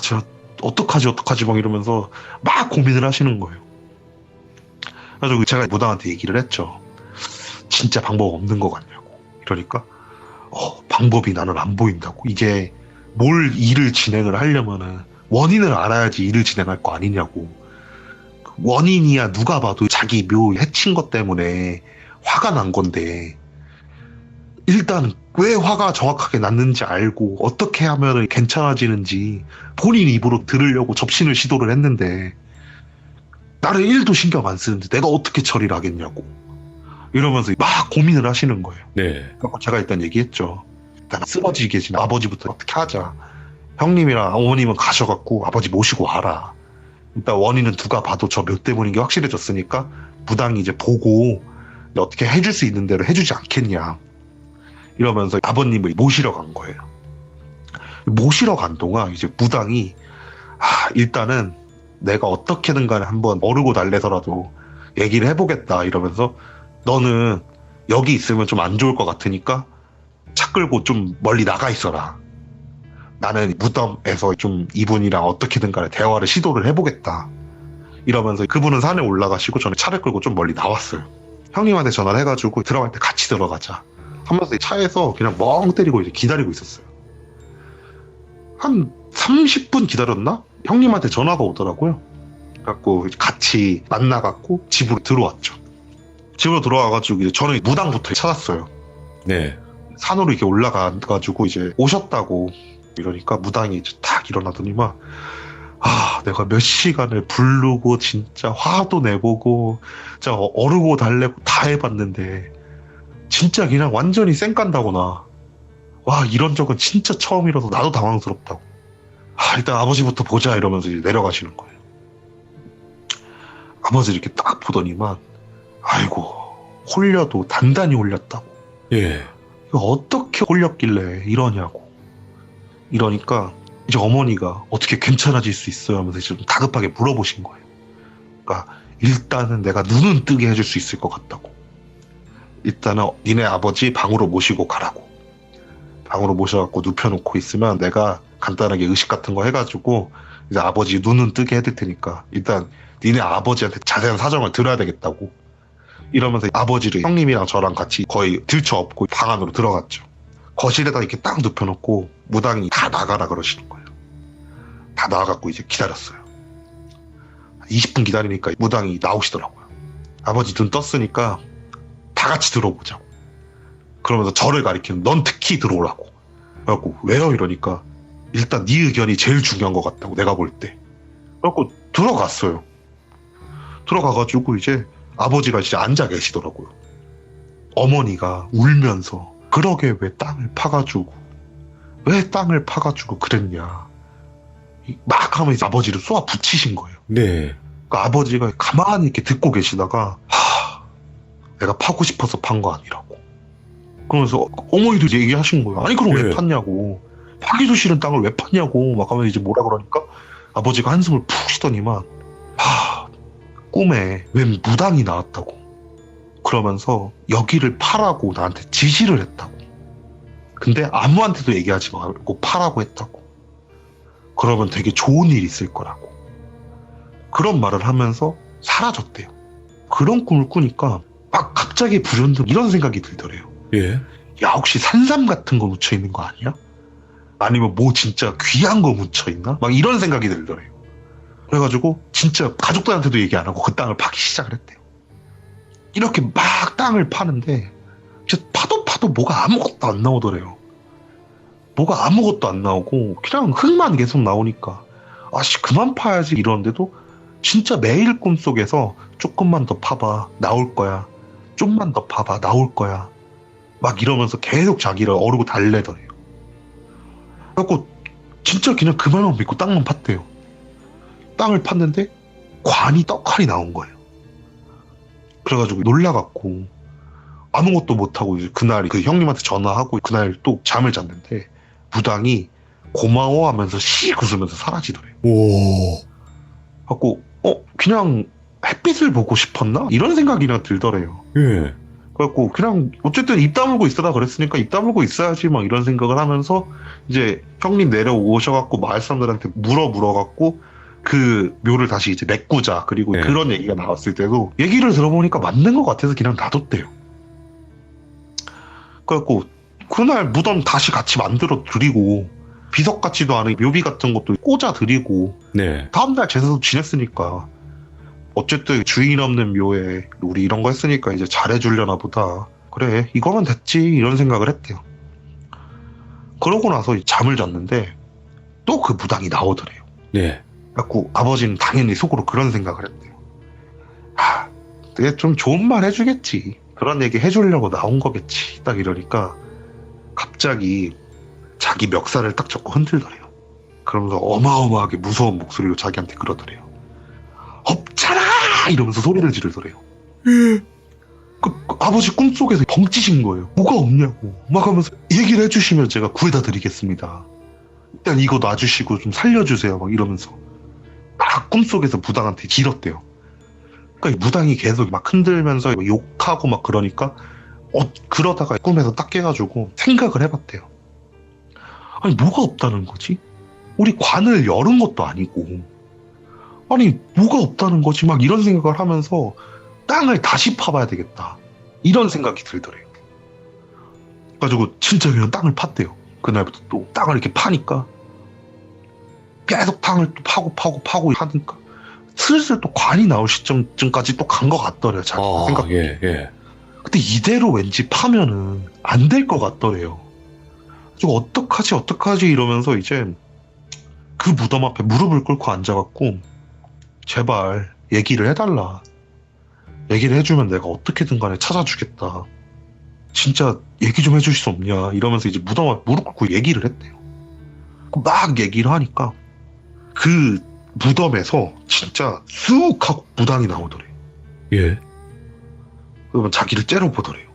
저 어떡하지 막 이러면서 막 고민을 하시는 거예요. 그래서 제가 무당한테 얘기를 했죠. 진짜 방법 없는 것 같냐고. 이러니까 방법이 나는 안 보인다고. 이게 뭘 일을 진행을 하려면은 원인을 알아야지 일을 진행할 거 아니냐고. 원인이야 누가 봐도 자기 묘 해친 것 때문에 화가 난 건데 일단 왜 화가 정확하게 났는지 알고 어떻게 하면 괜찮아지는지 본인 입으로 들으려고 접신을 시도를 했는데 나를 1도 신경 안 쓰는데 내가 어떻게 처리를 하겠냐고 이러면서 막 고민을 하시는 거예요. 네. 그래서 제가 일단 얘기했죠. 일단 쓰러지게 계신 아버지부터 어떻게 하자. 형님이랑 어머님은 가셔갖고 아버지 모시고 와라. 일단 원인은 누가 봐도 저 몇 때문인 게 확실해졌으니까 무당이 이제 보고 어떻게 해줄 수 있는 대로 해주지 않겠냐. 이러면서 아버님을 모시러 간 거예요. 모시러 간 동안 이제 무당이 일단은 내가 어떻게든 간에 한번 어르고 달래서라도 얘기를 해보겠다 이러면서 너는 여기 있으면 좀 안 좋을 것 같으니까 차 끌고 좀 멀리 나가 있어라. 나는 무덤에서 좀 이분이랑 어떻게든 간에 대화를 시도를 해보겠다. 이러면서 그분은 산에 올라가시고 저는 차를 끌고 좀 멀리 나왔어요. 형님한테 전화를 해가지고 들어갈 때 같이 들어가자 하면서 차에서 그냥 멍 때리고 이제 기다리고 있었어요. 한 30분 기다렸나? 형님한테 전화가 오더라고요. 그래갖고 같이 만나갖고 집으로 들어왔죠. 집으로 들어와가지고 이제 저는 무당부터 찾았어요. 네. 산으로 이렇게 올라가가지고 이제 오셨다고 이러니까 무당이 이제 탁 일어나더니만 내가 몇 시간을 부르고 진짜 화도 내보고 진짜 어르고 달래고 다 해봤는데 진짜 그냥 완전히 쌩깐다구나. 와, 이런 적은 진짜 처음이라서 나도 당황스럽다고. 일단 아버지부터 보자 이러면서 이제 내려가시는 거예요. 아버지 이렇게 딱 보더니만 아이고, 홀려도 단단히 홀렸다고. 예. 이거 어떻게 홀렸길래 이러냐고. 이러니까 이제 어머니가 어떻게 괜찮아질 수 있어요 하면서 좀 다급하게 물어보신 거예요. 그러니까 일단은 내가 눈은 뜨게 해줄 수 있을 것 같다고. 일단은 니네 아버지 방으로 모시고 가라고. 방으로 모셔갖고 눕혀놓고 있으면 내가 간단하게 의식 같은 거 해가지고 이제 아버지 눈은 뜨게 해줄 테니까 일단 니네 아버지한테 자세한 사정을 들어야 되겠다고. 이러면서 아버지를 형님이랑 저랑 같이 거의 들쳐업고 방 안으로 들어갔죠. 거실에다 이렇게 딱 눕혀놓고 무당이 다 나가라 그러시는 거예요. 다 나와갖고 이제 기다렸어요. 20분 기다리니까 무당이 나오시더라고요. 아버지 눈 떴으니까 다 같이 들어보자고. 그러면서 저를 가리키는 넌 특히 들어오라고. 그래갖고 왜요? 이러니까 일단 네 의견이 제일 중요한 것 같다고 내가 볼 때. 그래갖고 들어갔어요. 들어가가지고 이제 아버지가 이제 앉아 계시더라고요. 어머니가 울면서 그러게 왜 땅을 파가지고 그랬냐 막 하면 이제 아버지를 쏘아 붙이신 거예요. 네. 그러니까 아버지가 가만히 이렇게 듣고 계시다가 내가 파고 싶어서 판 거 아니라고. 그러면서 어머니도 얘기하신 거예요. 아니 그럼 왜 네. 팠냐고. 파기도 싫은 땅을 왜 팠냐고 막 하면 이제 뭐라 그러니까 아버지가 한숨을 푹 쉬더니만 꿈에 웬 무당이 나왔다고. 그러면서 여기를 파라고 나한테 지시를 했다고. 근데 아무한테도 얘기하지 말고 파라고 했다고. 그러면 되게 좋은 일이 있을 거라고. 그런 말을 하면서 사라졌대요. 그런 꿈을 꾸니까 막 갑자기 불현듯 이런 생각이 들더래요. 예. 야, 혹시 산삼 같은 거 묻혀 있는 거 아니야? 아니면 뭐 진짜 귀한 거 묻혀 있나? 막 이런 생각이 들더래요. 그래가지고 진짜 가족들한테도 얘기 안 하고 그 땅을 파기 시작을 했대요. 이렇게 막 땅을 파는데 진짜 파도 뭐가 아무것도 안 나오더래요. 뭐가 아무것도 안 나오고 그냥 흙만 계속 나오니까 그만 파야지 이러는데도 진짜 매일 꿈속에서 조금만 더 파봐 나올 거야. 좀만 더 파봐 나올 거야. 막 이러면서 계속 자기를 어르고 달래더래요. 그래갖고 진짜 그냥 그 말만 믿고 땅만 팠대요. 땅을 팠는데 관이 떡하니 나온 거예요. 그래가지고 놀라갖고 아무것도 못하고 이제 그날 그 형님한테 전화하고 그날 또 잠을 잤는데 무당이 고마워하면서 씩 웃으면서 사라지더래요. 오. 갖고 그냥 햇빛을 보고 싶었나? 이런 생각이 그냥 들더래요. 예. 그래갖고 그냥 어쨌든 입 다물고 있으라 그랬으니까 입 다물고 있어야지 막 이런 생각을 하면서 이제 형님 내려오셔갖고 마을 사람들한테 물어갖고 그 묘를 다시 이제 메꾸자. 그리고 네. 그런 얘기가 나왔을 때도 얘기를 들어보니까 맞는 것 같아서 그냥 놔뒀대요. 그래갖고 그날 무덤 다시 같이 만들어 드리고 비석 같지도 않은 묘비 같은 것도 꽂아 드리고 네. 다음날 제사도 지냈으니까 어쨌든 주인 없는 묘에 우리 이런 거 했으니까 이제 잘해주려나 보다. 그래 이거면 됐지 이런 생각을 했대요. 그러고 나서 잠을 잤는데 또 그 무당이 나오더래요. 네. 그래갖고 아버지는 당연히 속으로 그런 생각을 했대요. 내가 좀 좋은 말 해주겠지. 그런 얘기 해주려고 나온 거겠지. 딱 이러니까 갑자기 자기 멱살을 딱 잡고 흔들더래요. 그러면서 어마어마하게 무서운 목소리로 자기한테 그러더래요. 없잖아! 이러면서 소리를 지르더래요. 그 아버지 꿈속에서 벙찌신 거예요. 뭐가 없냐고. 막 하면서 얘기를 해주시면 제가 구해다 드리겠습니다. 일단 이거 놔주시고 좀 살려주세요. 막 이러면서 막 꿈속에서 무당한테 길었대요. 그러니까 이 무당이 계속 막 흔들면서 욕하고 막 그러니까 그러다가 꿈에서 딱 깨가지고 생각을 해봤대요. 아니 뭐가 없다는 거지? 우리 관을 열은 것도 아니고 아니 뭐가 없다는 거지? 막 이런 생각을 하면서 땅을 다시 파봐야 되겠다 이런 생각이 들더래요. 그래가지고 진짜 그냥 땅을 팠대요. 그날부터 또 땅을 이렇게 파니까 계속 땅을 또 파고 하니까 슬슬 또 관이 나올 시점쯤까지 또 간 것 같더래요. 자기 생각. 예, 예. 근데 이대로 왠지 파면은 안 될 것 같더래요. 좀 어떡하지 이러면서 이제 그 무덤 앞에 무릎을 꿇고 앉아갖고 제발 얘기를 해달라. 얘기를 해주면 내가 어떻게든 간에 찾아주겠다. 진짜 얘기 좀 해줄 수 없냐 이러면서 이제 무덤 앞에 무릎 꿇고 얘기를 했대요. 막 얘기를 하니까 그 무덤에서 진짜 쑥 하고 무당이 나오더래. 예. 그러면 자기를 째려보더래요.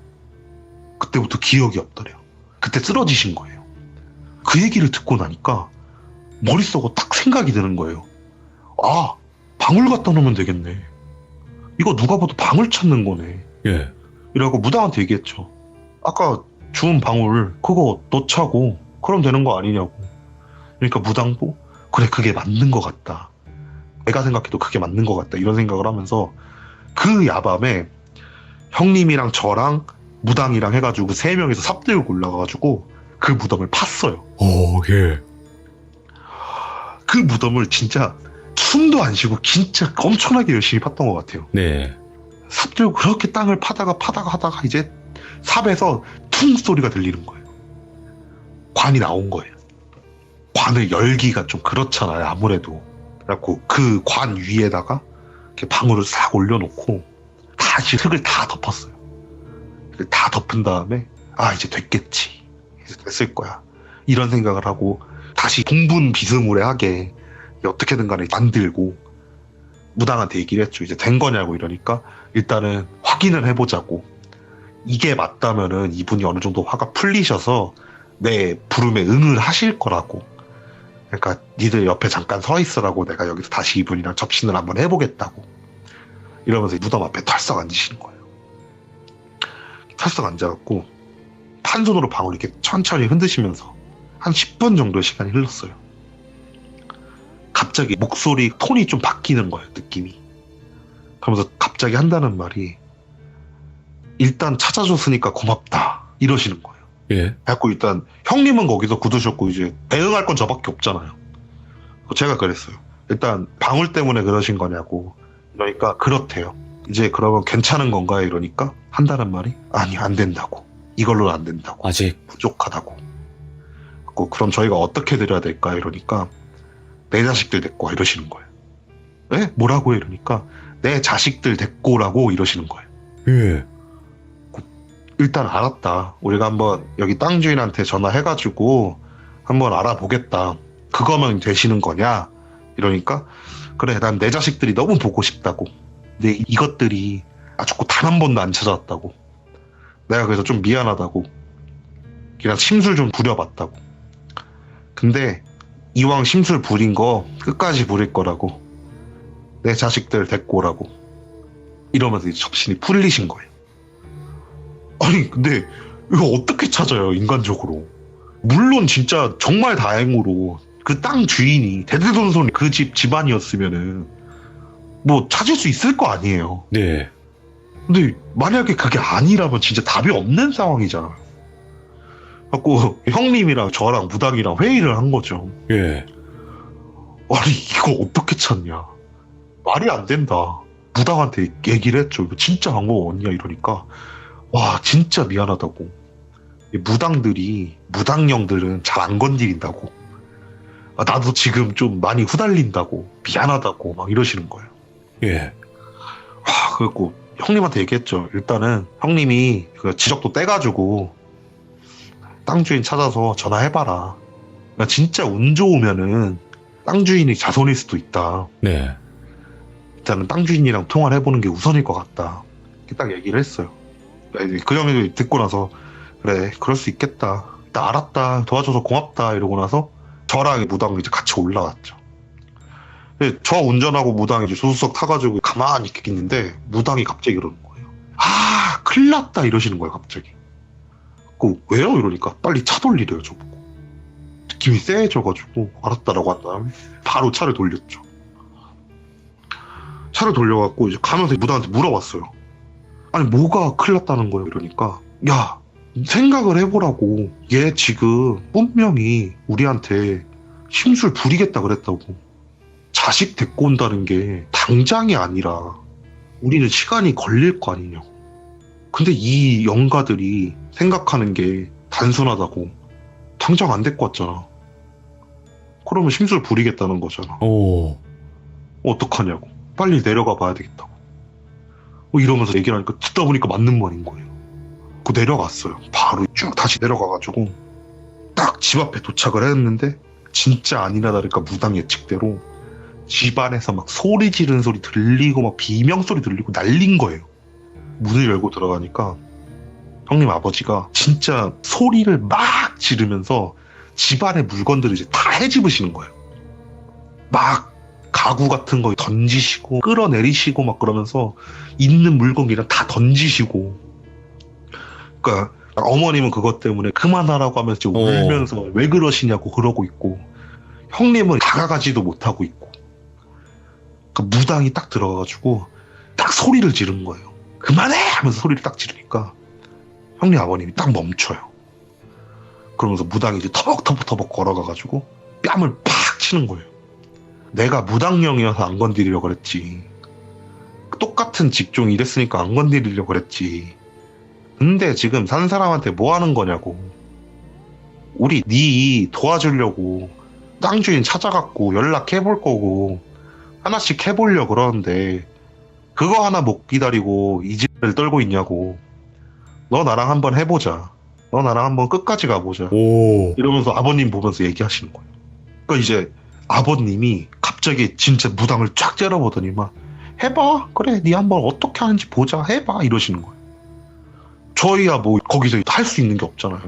그때부터 기억이 없더래요. 그때 쓰러지신 거예요. 그 얘기를 듣고 나니까 머릿속에 딱 생각이 드는 거예요. 아, 방울 갖다 놓으면 되겠네. 이거 누가 봐도 방울 찾는 거네. 예. 이라고 무당한테 얘기했죠. 아까 주운 방울 그거 넣자고 그럼 되는 거 아니냐고. 그러니까 무당도 그래 그게 맞는 것 같다. 내가 생각해도 그게 맞는 것 같다. 이런 생각을 하면서 그 야밤에 형님이랑 저랑 무당이랑 해가지고 3명이서 삽 들고 올라가가지고 그 무덤을 팠어요. 예. 그 무덤을 진짜 숨도 안 쉬고 진짜 엄청나게 열심히 팠던 것 같아요. 네. 삽 들고 그렇게 땅을 파다가 하다가 이제 삽에서 퉁 소리가 들리는 거예요. 관이 나온 거예요. 관을 열기가 좀 그렇잖아요. 아무래도. 그래갖고 그 관 위에다가 이렇게 방울을 싹 올려놓고 다시 흙을 다 덮었어요. 다 덮은 다음에 아 이제 됐겠지. 이제 됐을 거야. 이런 생각을 하고 다시 동분 비스무리하게 어떻게든 간에 만들고 무당한테 얘기를 했죠. 이제 된 거냐고 이러니까 일단은 확인을 해보자고. 이게 맞다면은 이분이 어느 정도 화가 풀리셔서 내 부름에 응을 하실 거라고. 그러니까 니들 옆에 잠깐 서 있으라고 내가 여기서 다시 이분이랑 접신을 한번 해보겠다고. 이러면서 무덤 앞에 털썩 앉으시는 거예요. 털썩 앉아갖고 판손으로 방울 이렇게 천천히 흔드시면서 한 10분 정도의 시간이 흘렀어요. 갑자기 목소리 톤이 좀 바뀌는 거예요. 느낌이. 그러면서 갑자기 한다는 말이 일단 찾아줬으니까 고맙다 이러시는 거예요. 예. 그래갖고 일단 형님은 거기서 굳으셨고 이제 대응할 건 저밖에 없잖아요. 제가 그랬어요. 일단 방울 때문에 그러신 거냐고. 그러니까 그렇대요. 이제 그러면 괜찮은 건가요? 이러니까 한다는 말이 아니 안 된다고. 이걸로는 안 된다고. 아직. 부족하다고. 그럼 저희가 어떻게 드려야 될까? 이러니까 내 자식들 데리고 와 이러시는 거예요. 네? 뭐라고 해? 이러니까 내 자식들 데리고 오라고 이러시는 거예요. 예. 일단 알았다. 우리가 한번 여기 땅 주인한테 전화해가지고 한번 알아보겠다. 그거면 되시는 거냐? 이러니까 그래 난 내 자식들이 너무 보고 싶다고. 근데 이것들이 아주 단 한 번도 안 찾아왔다고. 내가 그래서 좀 미안하다고. 그냥 심술 좀 부려봤다고. 근데 이왕 심술 부린 거 끝까지 부릴 거라고. 내 자식들 데리고 오라고. 이러면서 이제 접신이 풀리신 거예요. 아니 근데 이거 어떻게 찾아요 인간적으로. 물론 진짜 정말 다행으로 그 땅 주인이 대대손손 그 집 집안이었으면은 뭐 찾을 수 있을 거 아니에요. 네. 근데 만약에 그게 아니라면 진짜 답이 없는 상황이잖아요. 그래갖고 형님이랑 저랑 무당이랑 회의를 한 거죠. 예. 아니 이거 어떻게 찾냐. 말이 안 된다. 무당한테 얘기를 했죠. 이거 진짜 방법 없냐 이러니까 와 진짜 미안하다고. 무당령들은 잘 안 건드린다고. 아, 나도 지금 좀 많이 후달린다고. 미안하다고 막 이러시는 거예요. 예. 와 그래갖고 형님한테 얘기했죠. 일단은 형님이 그 지적도 떼가지고 땅 주인 찾아서 전화해봐라. 나 진짜 운 좋으면은 땅 주인이 자손일 수도 있다. 네. 일단은 땅 주인이랑 통화를 해보는 게 우선일 것 같다. 이렇게 딱 얘기를 했어요. 그 형이 듣고 나서 그래 그럴 수 있겠다. 나 알았다. 도와줘서 고맙다. 이러고 나서 저랑 무당이 이제 같이 올라왔죠. 저 운전하고 무당이 이제 조수석 타가지고 가만히 있는데 무당이 갑자기 이러는 거예요. 아 큰일 났다 이러시는 거예요 갑자기. 왜요? 이러니까 빨리 차 돌리래요 저보고. 느낌이 쎄해져가지고 알았다라고 한 다음에 바로 차를 돌렸죠. 차를 돌려갖고 이제 가면서 무당한테 물어봤어요. 아니 뭐가 큰일 났다는 거예요? 이러니까 야 생각을 해보라고. 얘 지금 분명히 우리한테 심술 부리겠다 그랬다고. 자식 데리고 온다는 게 당장이 아니라 우리는 시간이 걸릴 거 아니냐고. 근데 이 영가들이 생각하는 게 단순하다고. 당장 안 데리고 왔잖아. 그러면 심술 부리겠다는 거잖아. 오. 어떡하냐고. 빨리 내려가 봐야 되겠다고. 이러면서 얘기를 하니까 듣다 보니까 맞는 말인 거예요. 그 내려갔어요. 바로 쭉 다시 내려가가지고 딱 집 앞에 도착을 했는데 진짜 아니나 다를까 무당 예측대로 집 안에서 막 소리 지르는 소리 들리고 막 비명소리 들리고 난린 거예요. 문을 열고 들어가니까 형님 아버지가 진짜 소리를 막 지르면서 집안의 물건들을 이제 다 헤집으시는 거예요. 막 가구 같은 거 던지시고 끌어내리시고 막 그러면서 있는 물건이랑 다 던지시고. 그러니까 어머님은 그것 때문에 그만하라고 하면서 지금 울면서 왜 그러시냐고 그러고 있고, 형님은 다가가지도 못하고 있고. 그 무당이 딱 들어가가지고 딱 소리를 지른 거예요. 그만해! 하면서 소리를 딱 지르니까 형님 아버님이 딱 멈춰요. 그러면서 무당이 이제 터벅터벅 걸어가가지고 뺨을 팍 치는 거예요. 내가 무당령이어서 안 건드리려고 그랬지. 똑같은 직종이 이랬으니까 안 건드리려고 그랬지. 근데 지금 산 사람한테 뭐 하는 거냐고. 우리 네 도와주려고 땅 주인 찾아갖고 연락해볼 거고 하나씩 해보려고 그러는데 그거 하나 못 기다리고 이 집을 떨고 있냐고. 너 나랑 한번 해보자. 너 나랑 한번 끝까지 가보자. 오. 이러면서 아버님 보면서 얘기하시는 거예요. 그러니까 이제 아버님이 갑자기 진짜 무당을 쫙 째려보더니만 해봐. 그래 네 한번 어떻게 하는지 보자. 해봐. 이러시는 거예요. 저희야 뭐 거기서 할 수 있는 게 없잖아요.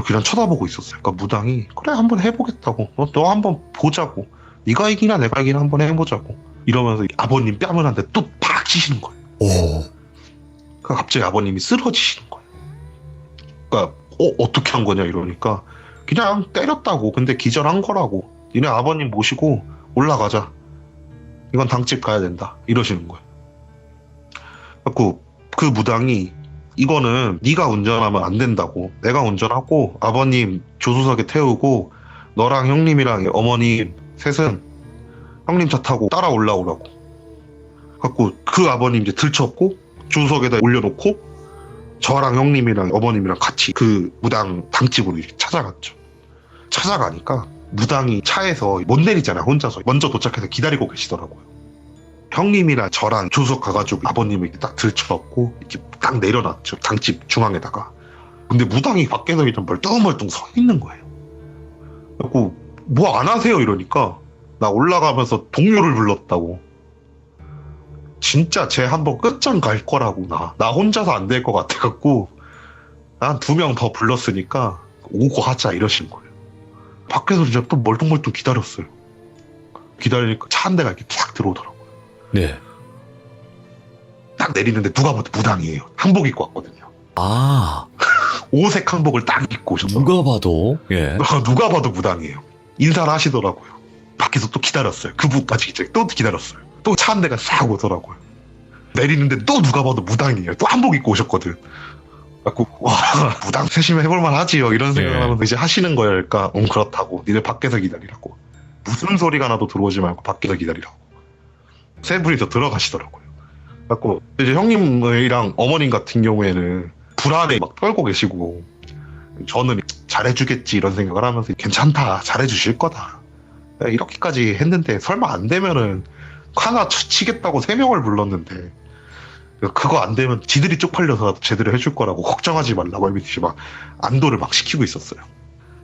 그냥 쳐다보고 있었어요. 그러니까 무당이 그래 한번 해보겠다고. 너 한번 보자고. 네가 이기나 내가 이기나 한번 해보자고. 이러면서 아버님 뺨을 한 대 또 팍 치시는 거예요. 오. 그러니까 갑자기 아버님이 쓰러지시는 거예요. 그러니까 어떻게 한 거냐 이러니까 그냥 때렸다고. 근데 기절한 거라고. 니네 아버님 모시고 올라가자. 이건 당집 가야 된다. 이러시는 거예요. 그래서 그 무당이 이거는 네가 운전하면 안 된다고. 내가 운전하고 아버님 조수석에 태우고 너랑 형님이랑 어머님 셋은 형님 차 타고 따라 올라오라고. 갖고 그 아버님 이제 들쳤고 조수석에다 올려놓고 저랑 형님이랑 어머님이랑 같이 그 무당 당집으로 이렇게 찾아갔죠. 찾아가니까 무당이 차에서 못 내리잖아요. 혼자서 먼저 도착해서 기다리고 계시더라고요. 형님이랑 저랑 조수석 가가지고 아버님을 딱 들쳐갖고 이렇게 딱 내려놨죠. 당집 중앙에다가. 근데 무당이 밖에서 그냥 멀뚱멀뚱 서 있는 거예요. 그래갖고 뭐 안 하세요 이러니까 나 올라가면서 동료를 불렀다고. 진짜 쟤 한번 끝장 갈 거라고. 나 혼자서 안 될 것 같아갖고 난 2명 더 불렀으니까 오고 하자 이러신 거예요. 밖에서 진짜 또 멀뚱멀뚱 기다렸어요. 기다리니까 차 한 대가 이렇게 쫙 들어오더라고요. 네. 딱 내리는데 누가 봐도 무당이에요. 한복 입고 왔거든요. 아. 오색 한복을 딱 입고 오셨어요. 누가 봐도. 예. 누가 봐도 무당이에요. 인사를 하시더라고요. 밖에서 또 기다렸어요. 그분까지 이제 또 기다렸어요. 또 차 한 대가 싹 오더라고요. 내리는데 또 누가 봐도 무당이에요. 또 한복 입고 오셨거든. 그래갖고 와 무당 세심히 해볼만 하지요. 이런 생각을 하면서 이제 하시는 거예요. 그러니까 그렇다고. 니네 밖에서 기다리라고. 무슨 소리가 나도 들어오지 말고 밖에서 기다리라고. 세 분이서 들어가시더라고요. 그래갖고 이제 형님이랑 어머님 같은 경우에는 불안에 막 떨고 계시고 저는 잘해주겠지 이런 생각을 하면서 괜찮다. 잘해주실 거다. 이렇게까지 했는데 설마 안 되면은 하나 치겠다고 3명을 불렀는데 그거 안 되면 지들이 쪽팔려서 제대로 해줄 거라고 걱정하지 말라고 이렇게 막 안도를 막 시키고 있었어요.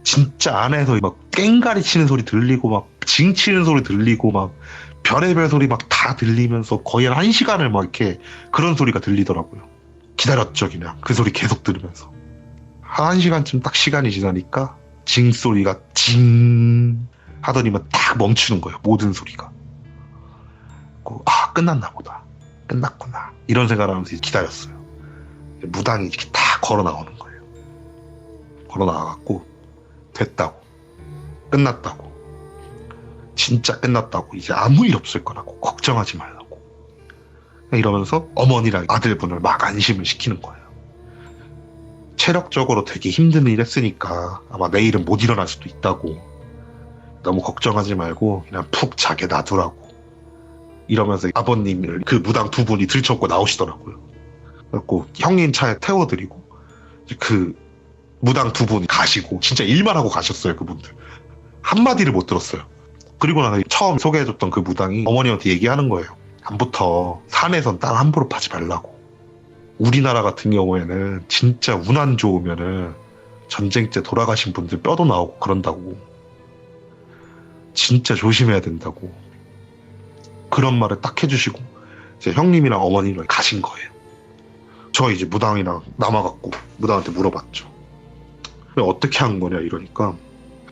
진짜 안에서 막 깽가리 치는 소리 들리고 막 징 치는 소리 들리고 막 별의별 소리 막 다 들리면서 거의 한 1시간을 막 이렇게 그런 소리가 들리더라고요. 기다렸죠 그냥 그 소리 계속 들으면서. 한 1시간쯤 딱 시간이 지나니까 징 소리가 징 하더니만 딱 멈추는 거예요. 모든 소리가. 아 끝났나 보다. 끝났구나. 이런 생각을 하면서 기다렸어요. 무당이 이렇게 딱 걸어 나오는 거예요. 걸어 나와갖고 됐다고. 끝났다고. 진짜 끝났다고. 이제 아무 일 없을 거라고. 걱정하지 말라고. 이러면서 어머니랑 아들분을 막 안심을 시키는 거예요. 체력적으로 되게 힘든 일 했으니까 아마 내일은 못 일어날 수도 있다고. 너무 걱정하지 말고 그냥 푹 자게 놔두라고. 이러면서 아버님을 그 무당 2분이 들쳐업고 나오시더라고요. 그래갖고 형님 차에 태워드리고 이제 그 무당 두 분 가시고 진짜 일만 하고 가셨어요. 그분들 한마디를 못 들었어요. 그리고 나서 처음 소개해줬던 그 무당이 어머니한테 얘기하는 거예요. 다음부터 산에선 딸 함부로 파지 말라고. 우리나라 같은 경우에는 진짜 운 안 좋으면은 전쟁 때 돌아가신 분들 뼈도 나오고 그런다고. 진짜 조심해야 된다고. 그런 말을 딱 해주시고 이제 형님이랑 어머니랑 가신 거예요. 저 이제 무당이랑 남아갖고 무당한테 물어봤죠. 어떻게 한 거냐 이러니까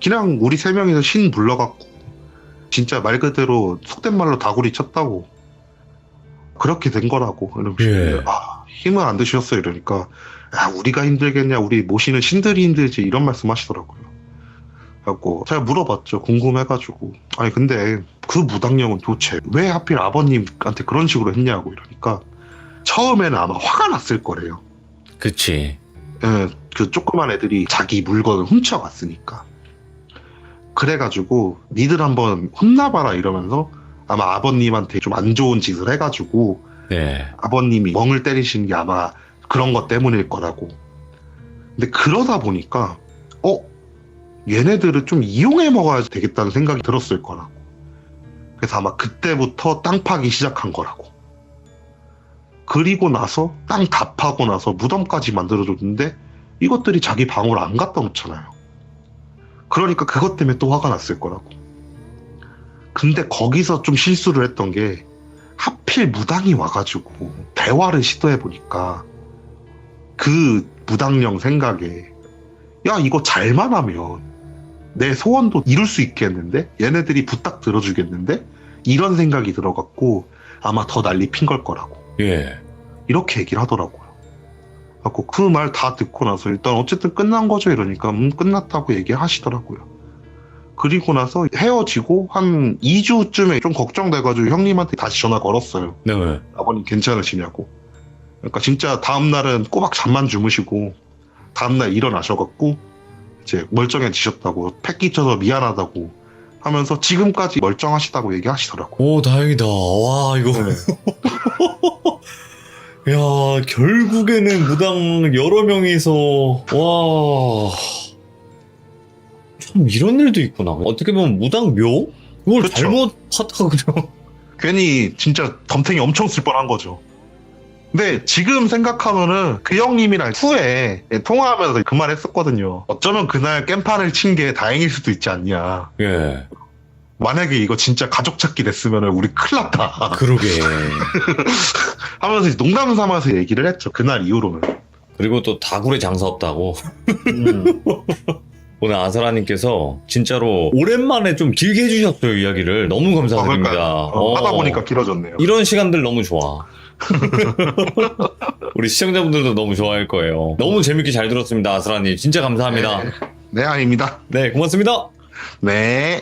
그냥 우리 세 명이서 신 불러갖고 진짜 말 그대로 속된 말로 다구리 쳤다고 그렇게 된 거라고. 예. 힘은 안 드셨어요 이러니까 야 우리가 힘들겠냐 우리 모시는 신들이 힘들지 이런 말씀 하시더라고요. 그래갖고 제가 물어봤죠. 궁금해가지고 아니 근데 그 무당령은 도대체 왜 하필 아버님한테 그런 식으로 했냐고 이러니까 처음에는 아마 화가 났을 거래요. 그치. 예, 그 조그만 애들이 자기 물건을 훔쳐갔으니까. 그래가지고 니들 한번 혼나봐라 이러면서 아마 아버님한테 좀 안 좋은 짓을 해가지고 네. 아버님이 멍을 때리신 게 아마 그런 것 때문일 거라고. 근데 그러다 보니까 얘네들을 좀 이용해 먹어야 되겠다는 생각이 들었을 거라고. 그래서 아마 그때부터 땅 파기 시작한 거라고. 그리고 나서 땅 다 파고 나서 무덤까지 만들어줬는데 이것들이 자기 방으로 안 갖다 놓잖아요. 그러니까 그것 때문에 또 화가 났을 거라고. 근데 거기서 좀 실수를 했던 게 하필 무당이 와가지고 대화를 시도해보니까 그 무당령 생각에 야 이거 잘만 하면 내 소원도 이룰 수 있겠는데? 얘네들이 부탁 들어주겠는데? 이런 생각이 들어갖고 아마 더 난리 핀 걸 거라고. 예. 이렇게 얘기를 하더라고요. 그래갖고 그 말 다 듣고 나서 일단 어쨌든 끝난 거죠 이러니까 끝났다고 얘기하시더라고요. 그리고 나서 헤어지고 한 2주쯤에 좀 걱정돼가지고 형님한테 다시 전화 걸었어요. 네. 아버님 괜찮으시냐고. 그러니까 진짜 다음날은 꼬박 잠만 주무시고 다음날 일어나셔갖고 이제 멀쩡해지셨다고 패 끼쳐서 미안하다고 하면서 지금까지 멀쩡하시다고 얘기하시더라고. 오, 다행이다. 와, 이거. 네. 야, 결국에는 무당 여러 명이서, 와. 참, 이런 일도 있구나. 어떻게 보면 무당 묘? 이걸 그쵸. 잘못하다가 그냥. 괜히 진짜 덤탱이 엄청 쓸 뻔한 거죠. 근데 지금 생각하면은 그 형님이랑 후에 통화하면서 그 말 했었거든요. 어쩌면 그날 깽판을 친 게 다행일 수도 있지 않냐. 예. 만약에 이거 진짜 가족 찾기 됐으면 우리 큰일 났다. 그러게. 하면서 이제 농담 삼아서 얘기를 했죠. 그날 이후로는. 그리고 또 다굴에 장사 없다고. 음. 오늘 아사라님께서 진짜로 오랜만에 좀 길게 해주셨어요, 이야기를. 너무 감사드립니다. 그러니까요. 하다 보니까 길어졌네요. 이런 시간들 너무 좋아. 우리 시청자분들도 너무 좋아할 거예요. 너무 재밌게 잘 들었습니다, 아사라님. 진짜 감사합니다. 네, 아닙니다. 네, 고맙습니다. 네.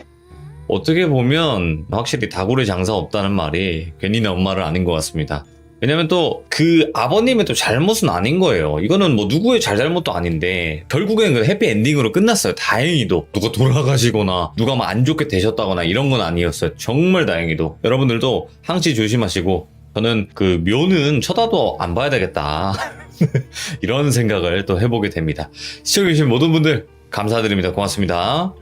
어떻게 보면 확실히 다굴에 장사 없다는 말이 괜히 나온 말은 아닌 것 같습니다. 왜냐면 또 그 아버님의 또 잘못은 아닌 거예요. 이거는 뭐 누구의 잘잘못도 아닌데 결국엔 그 해피엔딩으로 끝났어요. 다행히도. 누가 돌아가시거나 누가 뭐 안 좋게 되셨다거나 이런 건 아니었어요. 정말 다행히도. 여러분들도 항시 조심하시고 저는 그 묘는 쳐다도 안 봐야 되겠다. 이런 생각을 또 해보게 됩니다. 시청해주신 모든 분들 감사드립니다. 고맙습니다.